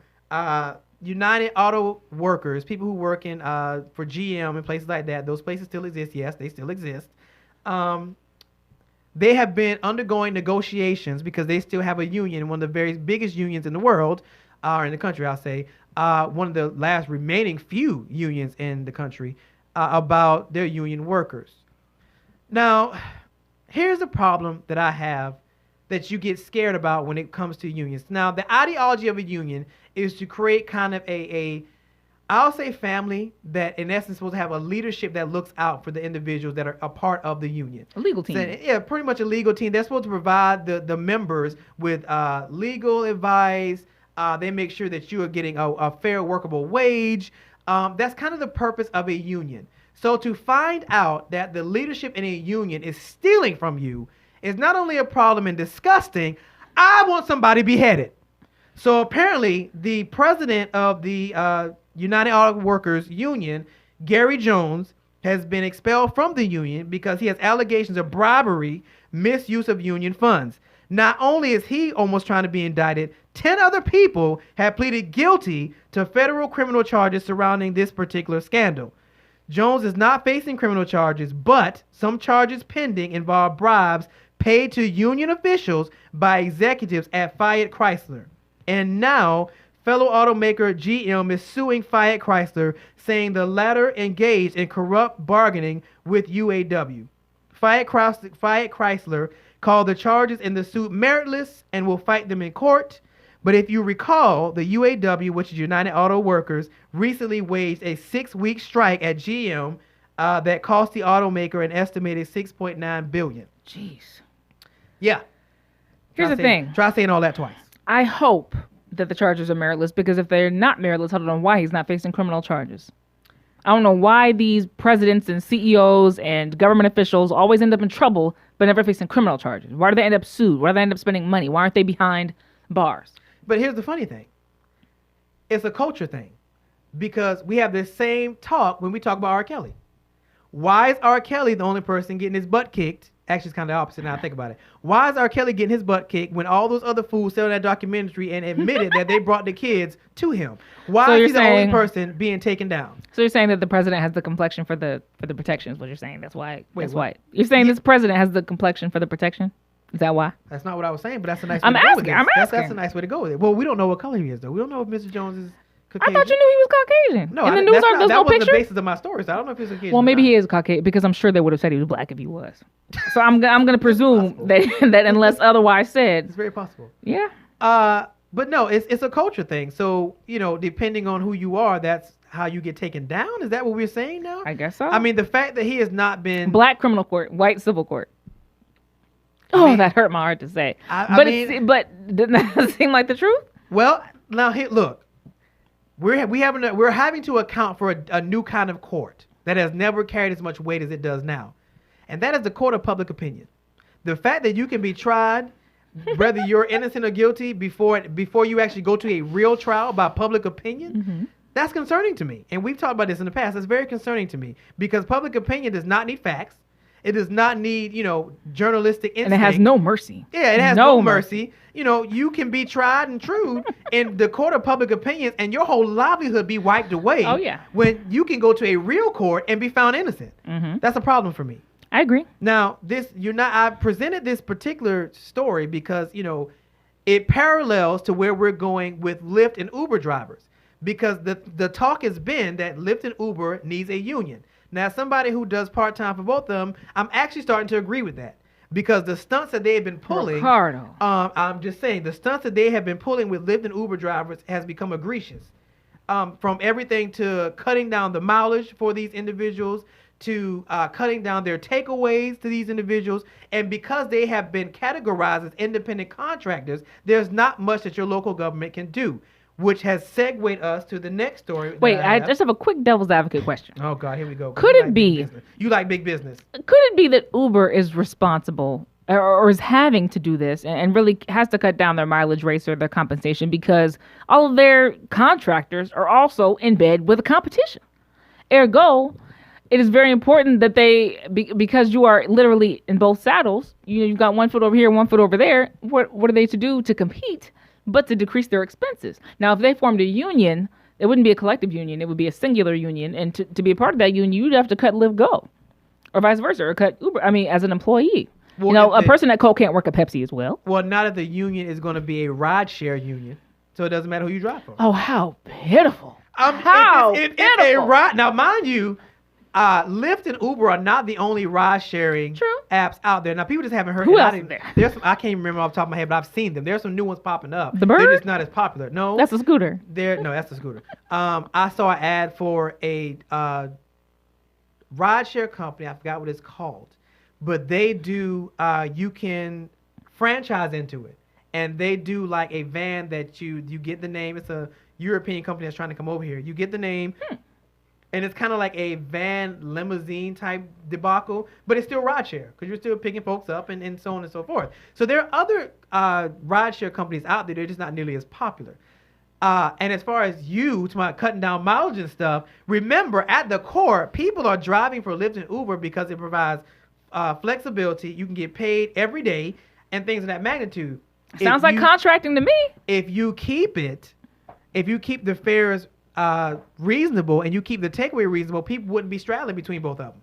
United Auto Workers, people who work in for GM and places like that, those places still exist. Yes, they still exist. They have been undergoing negotiations because they still have a union, one of the very biggest unions in the world, or in the country, I'll say, one of the last remaining few unions in the country, about their union workers. Now, here's the problem that I have that you get scared about when it comes to unions. Now, the ideology of a union is to create kind of I'll say family that in essence supposed to have a leadership that looks out for the individuals that are a part of the union. A legal team. So, yeah, pretty much a legal team. They're supposed to provide the members with legal advice. They make sure that you are getting a fair, workable wage. That's kind of the purpose of a union. So to find out that the leadership in a union is stealing from you is not only a problem and disgusting, I want somebody beheaded. So apparently the president of the United Auto Workers Union, Gary Jones, has been expelled from the union because he has allegations of bribery, misuse of union funds. Not only is he almost trying to be indicted, 10 other people have pleaded guilty to federal criminal charges surrounding this particular scandal. Jones is not facing criminal charges, but some charges pending involve bribes paid to union officials by executives at Fiat Chrysler. And now, fellow automaker GM is suing Fiat Chrysler, saying the latter engaged in corrupt bargaining with UAW. Fiat Chrysler called the charges in the suit meritless and will fight them in court. But if you recall, the UAW, which is United Auto Workers, recently waged a 6-week strike at GM that cost the automaker an estimated $6.9 billion. Jeez. Yeah. Here's the thing. Try saying all that twice. I hope that the charges are meritless, because if they're not meritless, I don't know why he's not facing criminal charges. I don't know why these presidents and CEOs and government officials always end up in trouble but never facing criminal charges. Why do they end up sued? Why do they end up spending money? Why aren't they behind bars? But here's the funny thing. It's a culture thing, because we have this same talk when we talk about R. Kelly. Why is R. Kelly the only person getting his butt kicked? Actually, it's kind of the opposite now I think about it. Why is R. Kelly getting his butt kicked when all those other fools said in that documentary and admitted that they brought the kids to him? Why is he the only person being taken down? So you're saying that the president has the complexion for the protection is what you're saying. That's why. Wait, that's what? why. You're saying this president has the complexion for the protection? Is that why? That's not what I was saying, but that's a nice way I'm to go with asking. it. I'm asking. That's a nice way to go with it. Well, we don't know what color he is, though. We don't know if Mr. Jones is I Caucasian. thought you knew he was Caucasian. No, in the I, news that's article, not, there's that no wasn't picture. the basis of my story, so I don't know if he's Caucasian. Well, maybe or not. he is Caucasian, because I'm sure they would have said he was black if he was. So I'm going to presume that unless otherwise said. It's very possible. Yeah. But no, it's a culture thing. So, depending on who you are, that's how you get taken down. Is that what we're saying now? I guess so. I mean, the fact that he has not been Black criminal court, white civil court. That hurt my heart to say. But didn't that seem like the truth? Well, now here, look, we're having to account for a new kind of court that has never carried as much weight as it does now, and that is the court of public opinion. The fact that you can be tried, whether you're innocent or guilty, before you actually go to a real trial by public opinion, that's concerning to me. And we've talked about this in the past. It's very concerning to me, because public opinion does not need facts. It does not need, journalistic instinct. And it has no mercy. Yeah, it has no mercy. You can be tried and true in the court of public opinions, and your whole livelihood be wiped away. Oh, yeah. When you can go to a real court and be found innocent. That's a problem for me. I agree. Now, I presented this particular story because, it parallels to where we're going with Lyft and Uber drivers, because the talk has been that Lyft and Uber needs a union. Now, somebody who does part-time for both of them, I'm actually starting to agree with that, because the stunts that they have been pulling, Ricardo. I'm just saying, the stunts that they have been pulling with Lyft and Uber drivers has become egregious. From everything to cutting down the mileage for these individuals, to cutting down their takeaways to these individuals. And because they have been categorized as independent contractors, there's not much that your local government can do, which has segued us to the next story. Wait, I just have a quick devil's advocate question. Oh, God, here we go. Could it be... You like big business. Could it be that Uber is responsible or is having to do this and really has to cut down their mileage rates or their compensation because all of their contractors are also in bed with the competition? Ergo, it is very important that because you are literally in both saddles, you've got one foot over here, one foot over there. What are they to do to compete but to decrease their expenses? Now, if they formed a union, it wouldn't be a collective union. It would be a singular union. And to be a part of that union, you'd have to cut Lyft Go, or vice versa, or cut Uber. I mean, as an employee. Well, a person at Coke can't work at Pepsi as well. Well, not if the union is going to be a rideshare union. So it doesn't matter who you drive for. Oh, how pitiful. It's a ride. Now, mind you, Lyft and Uber are not the only ride-sharing apps out there. Now, people just haven't heard. Who else is there? I can't remember off the top of my head, but I've seen them. There's some new ones popping up. The Bird? They're just not as popular. No. That's a scooter. No, that's a scooter. I saw an ad for a rideshare company. I forgot what it's called. But they do, you can franchise into it. And they do like a van that you get the name. It's a European company that's trying to come over here. You get the name. And it's kind of like a van limousine type debacle, but it's still rideshare because you're still picking folks up and so on and so forth. So there are other rideshare companies out there. They're just not nearly as popular. And as far as to my cutting down mileage and stuff, remember at the core, people are driving for Lyft and Uber because it provides flexibility. You can get paid every day and things of that magnitude. Sounds like contracting to me. If you keep the fares reasonable and you keep the takeaway reasonable, people wouldn't be straddling between both of them.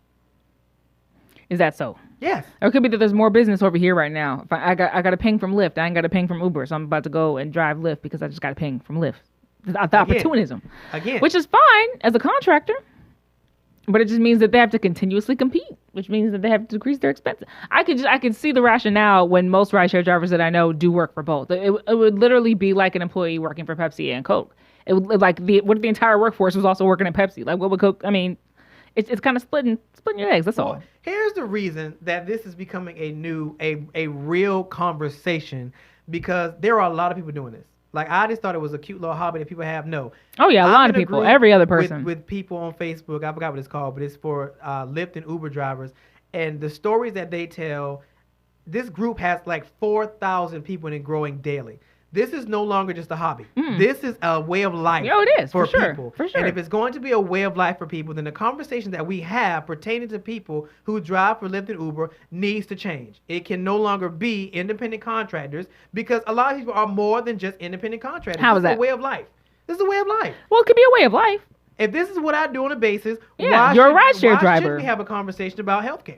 Is that so? Yes. Or it could be that there's more business over here right now. If I got a ping from Lyft. I ain't got a ping from Uber, so I'm about to go and drive Lyft because I just got a ping from Lyft. The opportunism. Again. Which is fine as a contractor, but it just means that they have to continuously compete, which means that they have to decrease their expenses. I could see the rationale when most rideshare drivers that I know do work for both. It would literally be like an employee working for Pepsi and Coke. It would what if the entire workforce was also working at Pepsi? Like, what would Coke? I mean, it's kind of splitting your eggs. That's all. Here's the reason that this is becoming a real conversation, because there are a lot of people doing this. Like, I just thought it was a cute little hobby that people have. No. Oh yeah, a lot of people. Every other person. With people on Facebook, I forgot what it's called, but it's for Lyft and Uber drivers, and the stories that they tell. This group has like 4,000 people and growing daily. This is no longer just a hobby. This is a way of life. Oh, it is, for sure, people. for sure. And if it's going to be a way of life for people, then the conversation that we have pertaining to people who drive for Lyft and Uber needs to change. It can no longer be independent contractors, because a lot of people are more than just independent contractors. How is that? This is a way of life. This is a way of life. Well, it could be a way of life. If this is what I do on a basis, Yeah, you're a rideshare why driver. shouldn't we have a conversation about healthcare?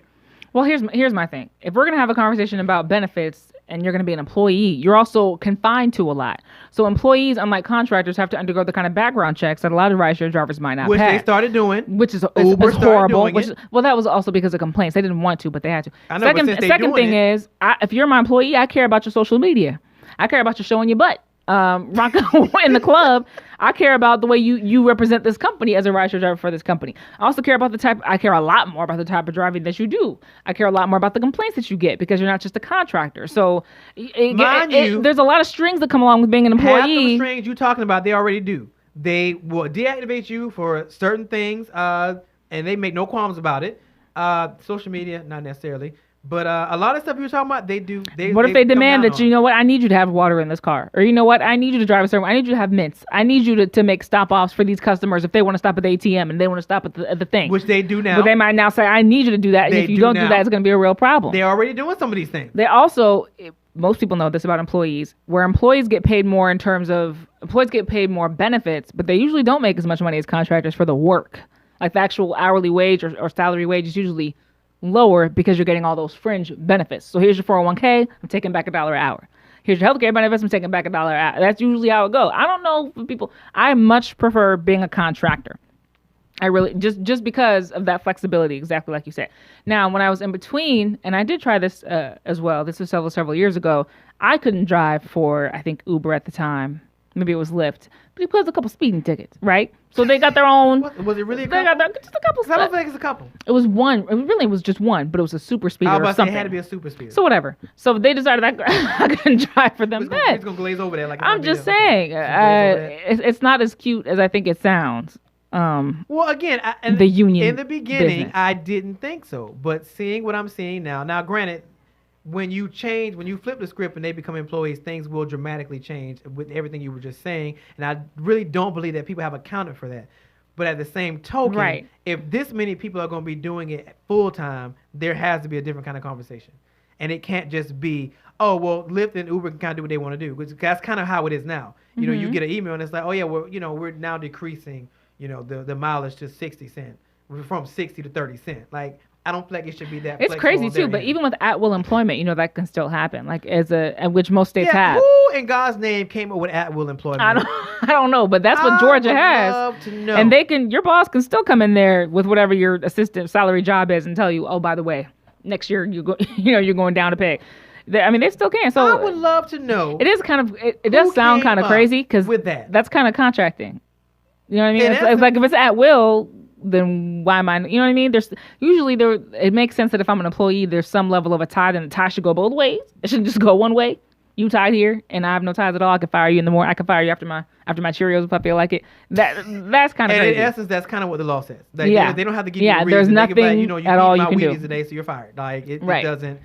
Well, here's my thing. If we're going to have a conversation about benefits and you're going to be an employee, you're also confined to a lot. So employees, unlike contractors, have to undergo the kind of background checks that a lot of rideshare drivers might not Which pass. they started doing. Which is Uber it's started horrible. doing it. Well, that was also because of complaints. They didn't want to, but they had to. I know, but since they second doing thing it- is, if you're my employee, I care about your social media. I care about you showing your butt. Rock in the club. I care about the way you represent this company as a rideshare driver for this company. I also care about I care a lot more about the type of driving that you do. I care a lot more about the complaints that you get, because you're not just a contractor. So there's a lot of strings that come along with being an employee. Half the strings you talking about, they already do. They will deactivate you for certain things, and they make no qualms about it. Social media, not necessarily. But a lot of stuff you were talking about, they do. What if they demand that, you you know what, I need you to have water in this car? Or you know what, I need you to drive a certain way. I need you to have mints. I need you to make stop-offs for these customers if they want to stop at the ATM and they want to stop at the thing. Which they do now. But they might now say, I need you to do that. And if you don't do that, it's going to be a real problem. They're already doing some of these things. They also, most people know this about employees, where employees get paid more in terms of, employees get paid more benefits, but they usually don't make as much money as contractors for the work. Like the actual hourly wage or salary wage is usually lower because you're getting all those fringe benefits. So here's your 401k, I'm taking back $1 an hour. Here's your healthcare benefits, I'm taking back $1 an hour. That's usually how it goes. I don't know for people. I much prefer being a contractor. I really, just because of that flexibility, exactly like you said. Now, when I was in between, and I did try this as well, this was several years ago, I couldn't drive for, I think, Uber at the time. Maybe it was Lyft. But he put a couple speeding tickets, right? So they got their own. Was it really a They couple? got just a couple. I don't think it's a couple. It was one. It really was just one, but it was a super speeder I or was about to say something. it had to be a super speeder. So whatever. So they decided I couldn't drive for them. We're just gonna glaze over there. Like it's I'm gonna be just there. saying, Okay. Just glaze over there. it's not as cute as I think it sounds. Well, again, The union in the beginning, business. I didn't think so. But seeing what I'm seeing now, granted, when you flip the script and they become employees, things will dramatically change with everything you were just saying. And I really don't believe that people have accounted for that. But at the same token, Right. if this many people are going to be doing it full time, there has to be a different kind of conversation. And it can't just be, oh, well, Lyft and Uber can kind of do what they want to do. Because that's kind of how it is now. You know, you get an email and it's like, oh, yeah, we're now decreasing, the mileage to 60 cents. From 60 to 30 cents. Like, I don't feel like it should be that. It's crazy too, but even with at-will employment, that can still happen. Like which most states have. Who in God's name came up with at-will employment? I don't know, but that's what Georgia has. Love to know. And your boss can still come in there with whatever your assistant salary job is and tell you, oh, by the way, next year you're going down a peg. They still can. So I would love to know. It is kind of it does sound kind of crazy because that's kind of contracting. You know what I mean? It's like if it's at will, then why am I? You know what I mean? There's usually it makes sense that if I'm an employee, there's some level of a tie, then the tie should go both ways. It shouldn't just go one way. You tied here, and I have no ties at all. I can fire you in the morning. I can fire you after my Cheerios if I feel like it. That's kind of crazy. In essence, that's kind of what the law says. Like, yeah, they don't have to give you a reason. There's They nothing can be like, you at all eat you my can Wheaties do today, so you're fired. Like it doesn't.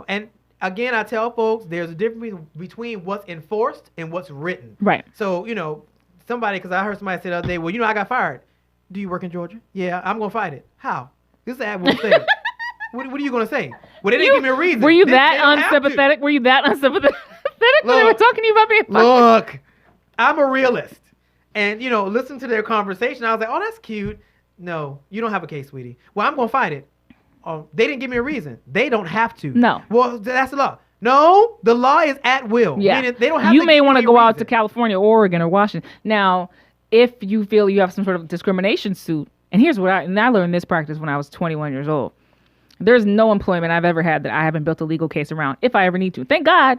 And again, I tell folks there's a difference between what's enforced and what's written. Right. So because I heard somebody say the other day, well, I got fired. Do you work in Georgia? Yeah, I'm gonna fight it. How? This is at-will thing. What are you gonna say? Well, they didn't give me a reason. Were you that unsympathetic? Were you that unsympathetic when they were talking to you about being fired? Look, I'm a realist. And, listen to their conversation. I was like, oh, that's cute. No, you don't have a case, sweetie. Well, I'm going to fight it. Oh, they didn't give me a reason. They don't have to. No. Well, that's the law. No, the law is at will. Yeah. Meaning they don't have you to may give want me to a go out reason. to California, Oregon, or Washington. Now, if you feel you have some sort of discrimination suit, and here's what I learned this practice when I was 21 years old. There's no employment I've ever had that I haven't built a legal case around if I ever need to. Thank God.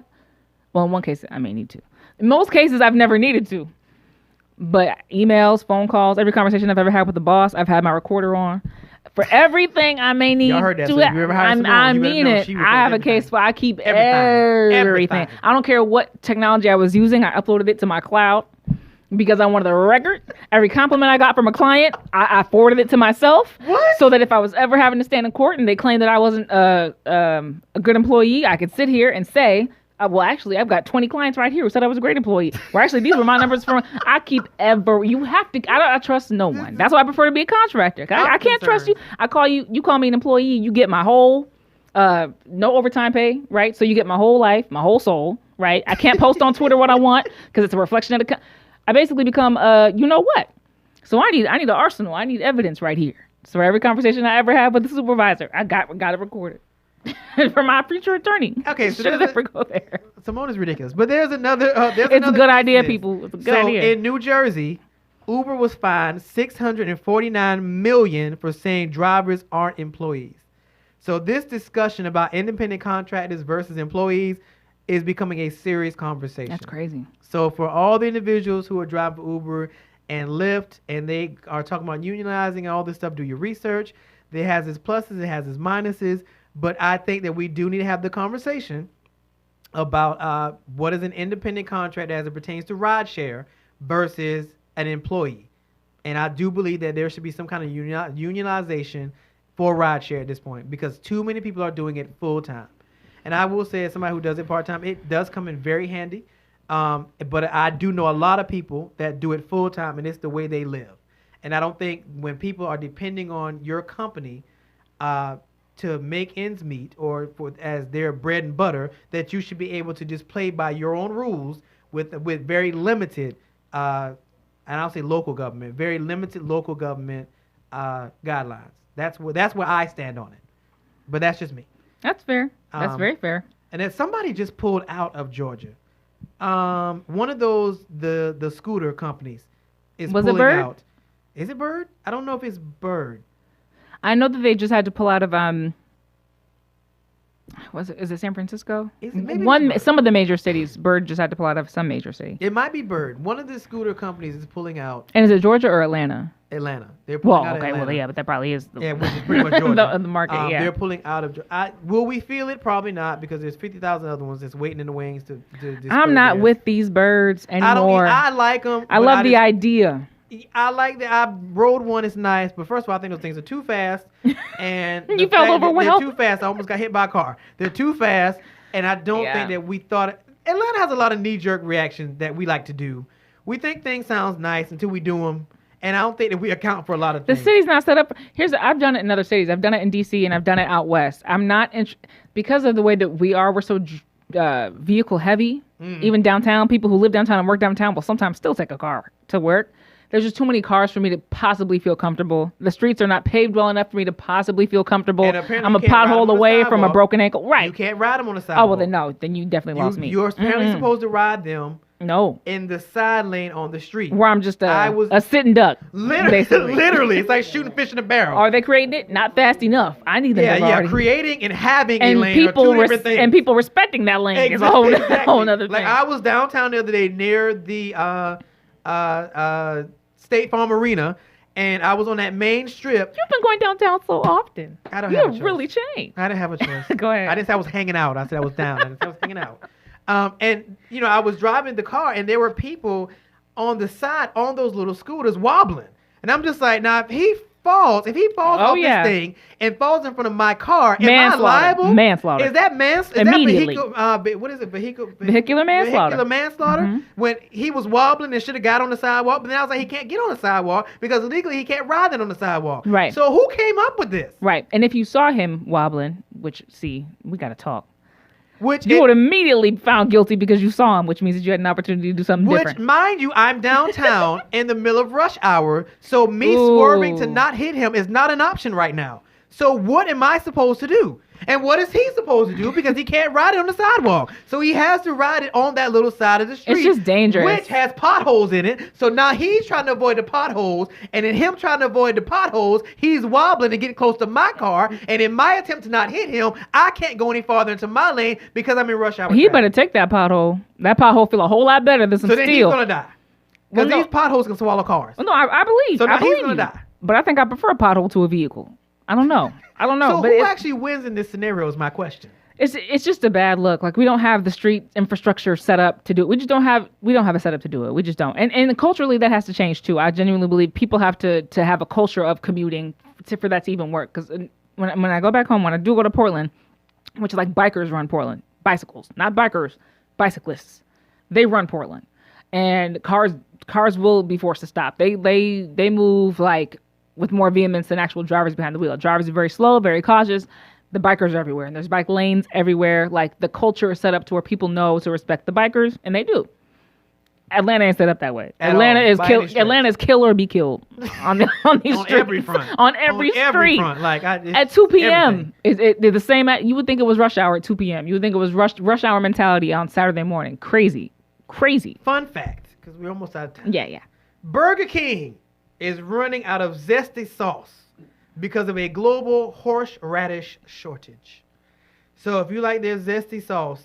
Well, in one case, I may need to. In most cases, I've never needed to. But emails, phone calls, every conversation I've ever had with the boss, I've had my recorder on. For everything I may need Y'all heard that, to, so if you ever hire Simone, I you better mean know it. she I records have a everything. case where I keep Everything. everything. I don't care what technology I was using. I uploaded it to my cloud because I wanted the record. Every compliment I got from a client, I forwarded it to myself. What? So that if I was ever having to stand in court and they claimed that I wasn't a good employee, I could sit here and say, well, actually, I've got 20 clients right here who said I was a great employee. Well, actually, these were my numbers from. I keep you have to. I trust no one. That's why I prefer to be a contractor. I can't trust you. I call you. You call me an employee. You get my whole, no overtime pay, right? So you get my whole life, my whole soul, right? I can't post on Twitter what I want because it's a reflection of the. I basically become, you know what? So I need an arsenal. I need evidence right here. So every conversation I ever have with the supervisor, I got it recorded. For my future attorney. Okay, so should never go there. Simone is ridiculous. But there's another. It's a good idea, people. It's a good idea. In New Jersey, Uber was fined $649 million for saying drivers aren't employees. So this discussion about independent contractors versus employees is becoming a serious conversation. That's crazy. So for all the individuals who are driving for Uber and Lyft, and they are talking about unionizing and all this stuff, do your research. It has its pluses, it has its minuses. But I think that we do need to have the conversation about what is an independent contractor as it pertains to rideshare versus an employee. And I do believe that there should be some kind of unionization for rideshare at this point because too many people are doing it full time. And I will say, as somebody who does it part time, it does come in very handy. But I do know a lot of people that do it full time, and it's the way they live. And I don't think when people are depending on your company to make ends meet or as their bread and butter, that you should be able to just play by your own rules with very limited, and I'll say local government, very limited local government guidelines. That's where I stand on it. But that's just me. That's fair. That's very fair. And then somebody just pulled out of Georgia. One of those the scooter companies is Was it pulling Bird? out. Is it Bird? I don't know if it's Bird. I know that they just had to pull out of is it San Francisco? Is it maybe Some of the major cities. Bird just had to pull out of some major city. It might be Bird. One of the scooter companies is pulling out. And is it Georgia or Atlanta? Atlanta. They're pulling out of Okay, Atlanta. well, yeah, but that probably is Yeah, which is pretty much Georgia. the market, yeah. They're pulling out of Georgia. Will we feel it? Probably not, because there's 50,000 other ones that's waiting in the wings to I'm not with these birds anymore. I like them. I love the idea. I like that. I rode one. It's nice, but first of all, I think those things are too fast, and You fell over they're well. too fast. I almost got hit by a car. They're too fast, and I don't think that we thought. Atlanta has a lot of knee-jerk reactions that we like to do. We think things sounds nice until we do them, and I don't think that we account for a lot of things. The city's not set up. I've done it in other cities. I've done it in DC and I've done it out west. I'm not because of the way that we're so vehicle heavy. Even downtown, people who live downtown and work downtown will sometimes still take a car to work. There's just too many cars for me to possibly feel comfortable. The streets are not paved well enough for me to possibly feel comfortable. I'm a pothole away from a broken ankle. Right. You can't ride them on the sidewalk. Oh, well, then no. Then you definitely lost me. You're apparently supposed to ride them in the side lane on the street. Where I'm just a sitting duck. Literally. It's like shooting fish in a barrel. Are they creating it? Not fast enough. I need them to already. Creating and having a lane are two different things. And people respecting that lane is a whole other thing. Like, I was downtown the other day near the State Farm Arena, and I was on that main strip. You've been going downtown so often. I don't have a choice. You've really changed. I didn't have a choice. Go ahead. I didn't say I was hanging out. I said I was down. I didn't say I was hanging out. And, I was driving the car, and there were people on the side on those little scooters wobbling. And I'm just like, now, if he falls this thing and falls in front of my car, am I liable? Manslaughter. Is that manslaughter? Immediately. What is it? Vehicular manslaughter. Vehicular manslaughter. When he was wobbling and should have got on the sidewalk, but then I was like, he can't get on the sidewalk because legally he can't ride it on the sidewalk. Right. So who came up with this? Right. And if you saw him wobbling, we got to talk. You would immediately found guilty because you saw him, which means that you had an opportunity to do something different. Which, mind you, I'm downtown in the middle of rush hour, so me swerving to not hit him is not an option right now. So what am I supposed to do? And what is he supposed to do? Because he can't ride it on the sidewalk. So he has to ride it on that little side of the street. It's just dangerous. Which has potholes in it. So now he's trying to avoid the potholes. And in him trying to avoid the potholes, he's wobbling and getting close to my car. And in my attempt to not hit him, I can't go any farther into my lane because I'm in rush hour. He better take that pothole. That pothole feel a whole lot better than some steel. So then steel. he's going to die. Because these potholes can swallow cars. Well, no, I believe. So now he's going to you. die. But I think I prefer a pothole to a vehicle. I don't know. So who actually wins in this scenario is my question. It's just a bad look. Like, we don't have the street infrastructure set up to do it. We don't have a setup to do it. We just don't. And culturally, that has to change too. I genuinely believe people have to have a culture of commuting for that to even work. Because when I go back home, when I do go to Portland, which is like bikers run Portland, bicycles, not bikers, bicyclists, they run Portland, and cars will be forced to stop. They move like with more vehemence than actual drivers behind the wheel. Drivers are very slow, very cautious. The bikers are everywhere, and there's bike lanes everywhere. Like, the culture is set up to where people know to respect the bikers, and they do. Atlanta ain't set up that way. Atlanta is kill or be killed on these streets. On every front. On every street. Front. Like, at 2 p.m. They're the same. You would think it was rush hour at 2 p.m. You would think it was rush hour mentality on Saturday morning. Crazy. Fun fact, because we're almost out of time. Yeah. Burger King is running out of zesty sauce because of a global horseradish shortage. So if you like their zesty sauce,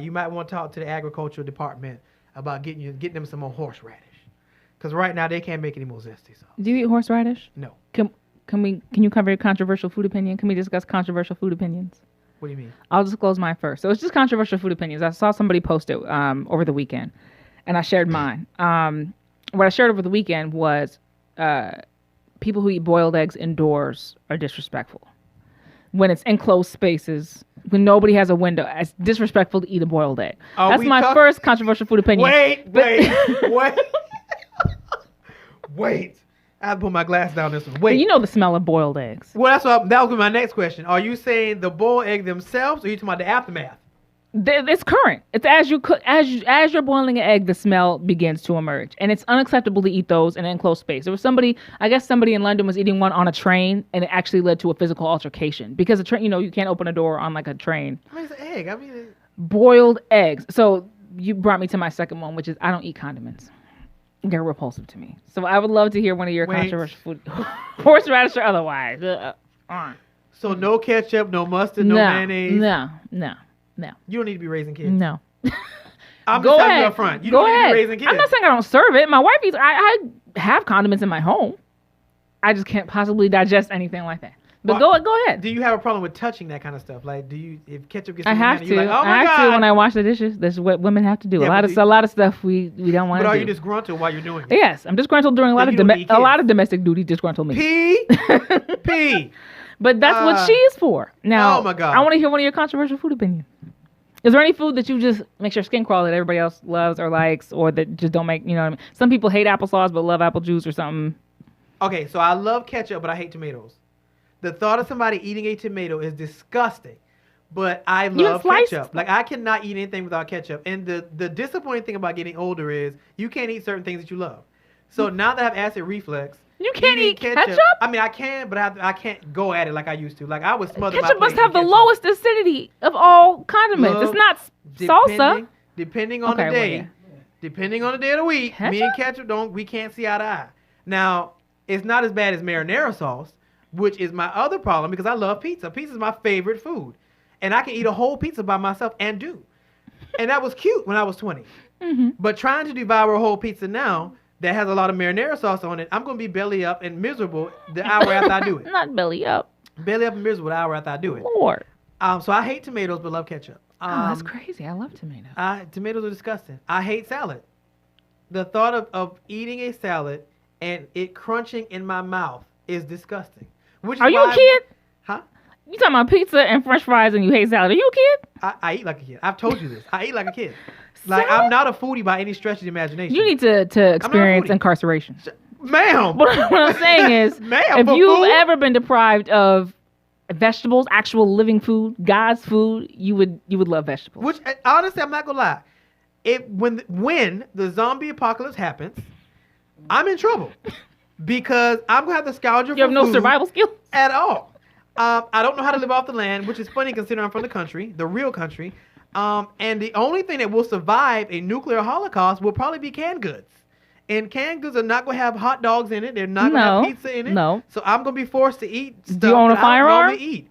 you might want to talk to the agricultural department about getting them some more horseradish. Because right now they can't make any more zesty sauce. Do you eat horseradish? No. Can you cover your controversial food opinion? Can we discuss controversial food opinions? What do you mean? I'll disclose mine first. So it's just controversial food opinions. I saw somebody post it over the weekend, and I shared mine. What I shared over the weekend was people who eat boiled eggs indoors are disrespectful. When it's enclosed spaces, when nobody has a window, it's disrespectful to eat a boiled egg. That's my first controversial food opinion. Wait. Wait. I have to put my glass down this one. Wait. You know the smell of boiled eggs. Well, that was my next question. Are you saying the boiled egg themselves, or are you talking about the aftermath? It's current. It's as you cook, as you're boiling an egg, the smell begins to emerge, and it's unacceptable to eat those in an enclosed space. There was somebody in London was eating one on a train, and it actually led to a physical altercation because a train, you can't open a door on like a train. I mean, it's an egg. Boiled eggs. So you brought me to my second one, which is I don't eat condiments. They're repulsive to me. So I would love to hear one of your controversial food, horseradish or otherwise. So no ketchup, no mustard, no mayonnaise. No. You don't need to be raising kids. No. I'm just telling you up front. You don't need to be raising kids. I'm not saying I don't serve it. My wife eats. I have condiments in my home. I just can't possibly digest anything like that. But go ahead. Do you have a problem with touching that kind of stuff? Like, if ketchup gets I have to. you're like, oh my I have God. to when I wash the dishes. That's what women have to do. Yeah, a lot of stuff we don't want to do. But are you disgruntled while you're doing it? Yes, I'm disgruntled during a lot of domestic duty. Disgruntled me. P. But that's what she is for. Now, oh my God. I want to hear one of your controversial food opinions. Is there any food that you just makes your skin crawl that everybody else loves or likes, or that just don't make, what I mean? Some people hate applesauce but love apple juice or something. Okay, so I love ketchup, but I hate tomatoes. The thought of somebody eating a tomato is disgusting, but I love ketchup. Like, I cannot eat anything without ketchup. And the disappointing thing about getting older is you can't eat certain things that you love. So now that I have acid reflux, you can't eat ketchup? I mean, I can, but I can't go at it like I used to. Like, I would smother ketchup must have the lowest acidity of all condiments. It's not salsa. Depending on the day. Well, yeah. Depending on the day of the week, ketchup? Me and ketchup we can't see eye to eye. Now, it's not as bad as marinara sauce, which is my other problem because I love pizza. Pizza is my favorite food. And I can eat a whole pizza by myself and do. And that was cute when I was 20. Mm-hmm. But trying to devour a whole pizza now that has a lot of marinara sauce on it, I'm going to be belly up and miserable the hour after I do it. Not belly up. Belly up and miserable the hour after I do it. Lord. So I hate tomatoes but love ketchup. That's crazy. I love tomatoes. Tomatoes are disgusting. I hate salad. The thought of eating a salad and it crunching in my mouth is disgusting. Are you a kid? Huh? You talking about pizza and french fries and you hate salad. Are you a kid? I eat like a kid. I've told you this. I eat like a kid. Like, I'm not a foodie by any stretch of the imagination. You need to experience incarceration. Ma'am. What I'm saying is, if you've ever been deprived of vegetables, actual living food, God's food, you would love vegetables. Which honestly, I'm not gonna lie. When the zombie apocalypse happens, I'm in trouble because I'm gonna have to scourge You have no survival skills at all. I don't know how to live off the land, which is funny considering I'm from the country, the real country. And the only thing that will survive a nuclear holocaust will probably be canned goods. And canned goods are not going to have hot dogs in it. They're not going to have pizza in it. No. So I'm going to be forced to eat stuff Do you own a that I firearm? don't normally eat.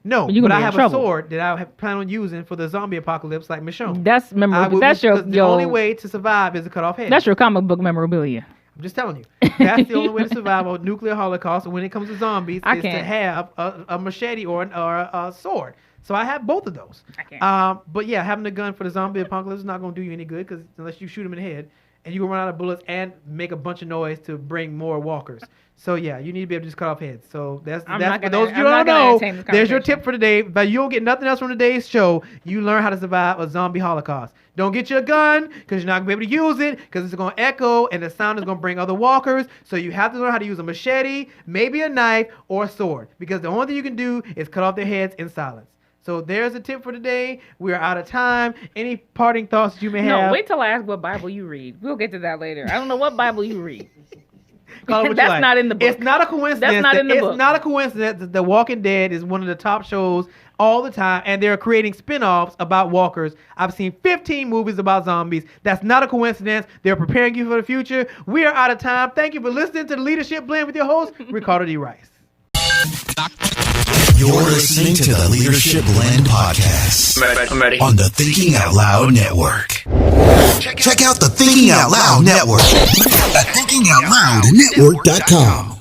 No, but I have a trouble. sword that I plan on using for the zombie apocalypse like Michonne. That's memorable. The only way to survive is to cut off heads. That's your comic book memorabilia. I'm just telling you. That's the only way to survive a nuclear holocaust. And when it comes to zombies, is to have a machete or a sword. So I have both of those. I can't. But yeah, having a gun for the zombie apocalypse is not going to do you any good because unless you shoot them in the head, and you can run out of bullets and make a bunch of noise to bring more walkers. So yeah, you need to be able to just cut off heads. So that's for those of you who don't know. There's your tip for today. But you don't get nothing else from today's show. You learn how to survive a zombie holocaust. Don't get you a gun because you're not gonna be able to use it because it's gonna echo and the sound is gonna bring other walkers. So you have to learn how to use a machete, maybe a knife or a sword because the only thing you can do is cut off their heads in silence. So there's a tip for today. We are out of time. Any parting thoughts that you may have? No, wait till I ask what Bible you read. We'll get to that later. I don't know what Bible you read. That's not in the book. It's not a coincidence. That's not in the book. It's not a coincidence that The Walking Dead is one of the top shows all the time, and they're creating spin-offs about walkers. I've seen 15 movies about zombies. That's not a coincidence. They're preparing you for the future. We are out of time. Thank you for listening to the Leadership Blend with your host, Ricardo D. Rice. You're listening to the Leadership Blend podcast. I'm ready. On the Thinking Out Loud Network. Check out the Thinking Out Loud Network at thinkingoutloudnetwork.com.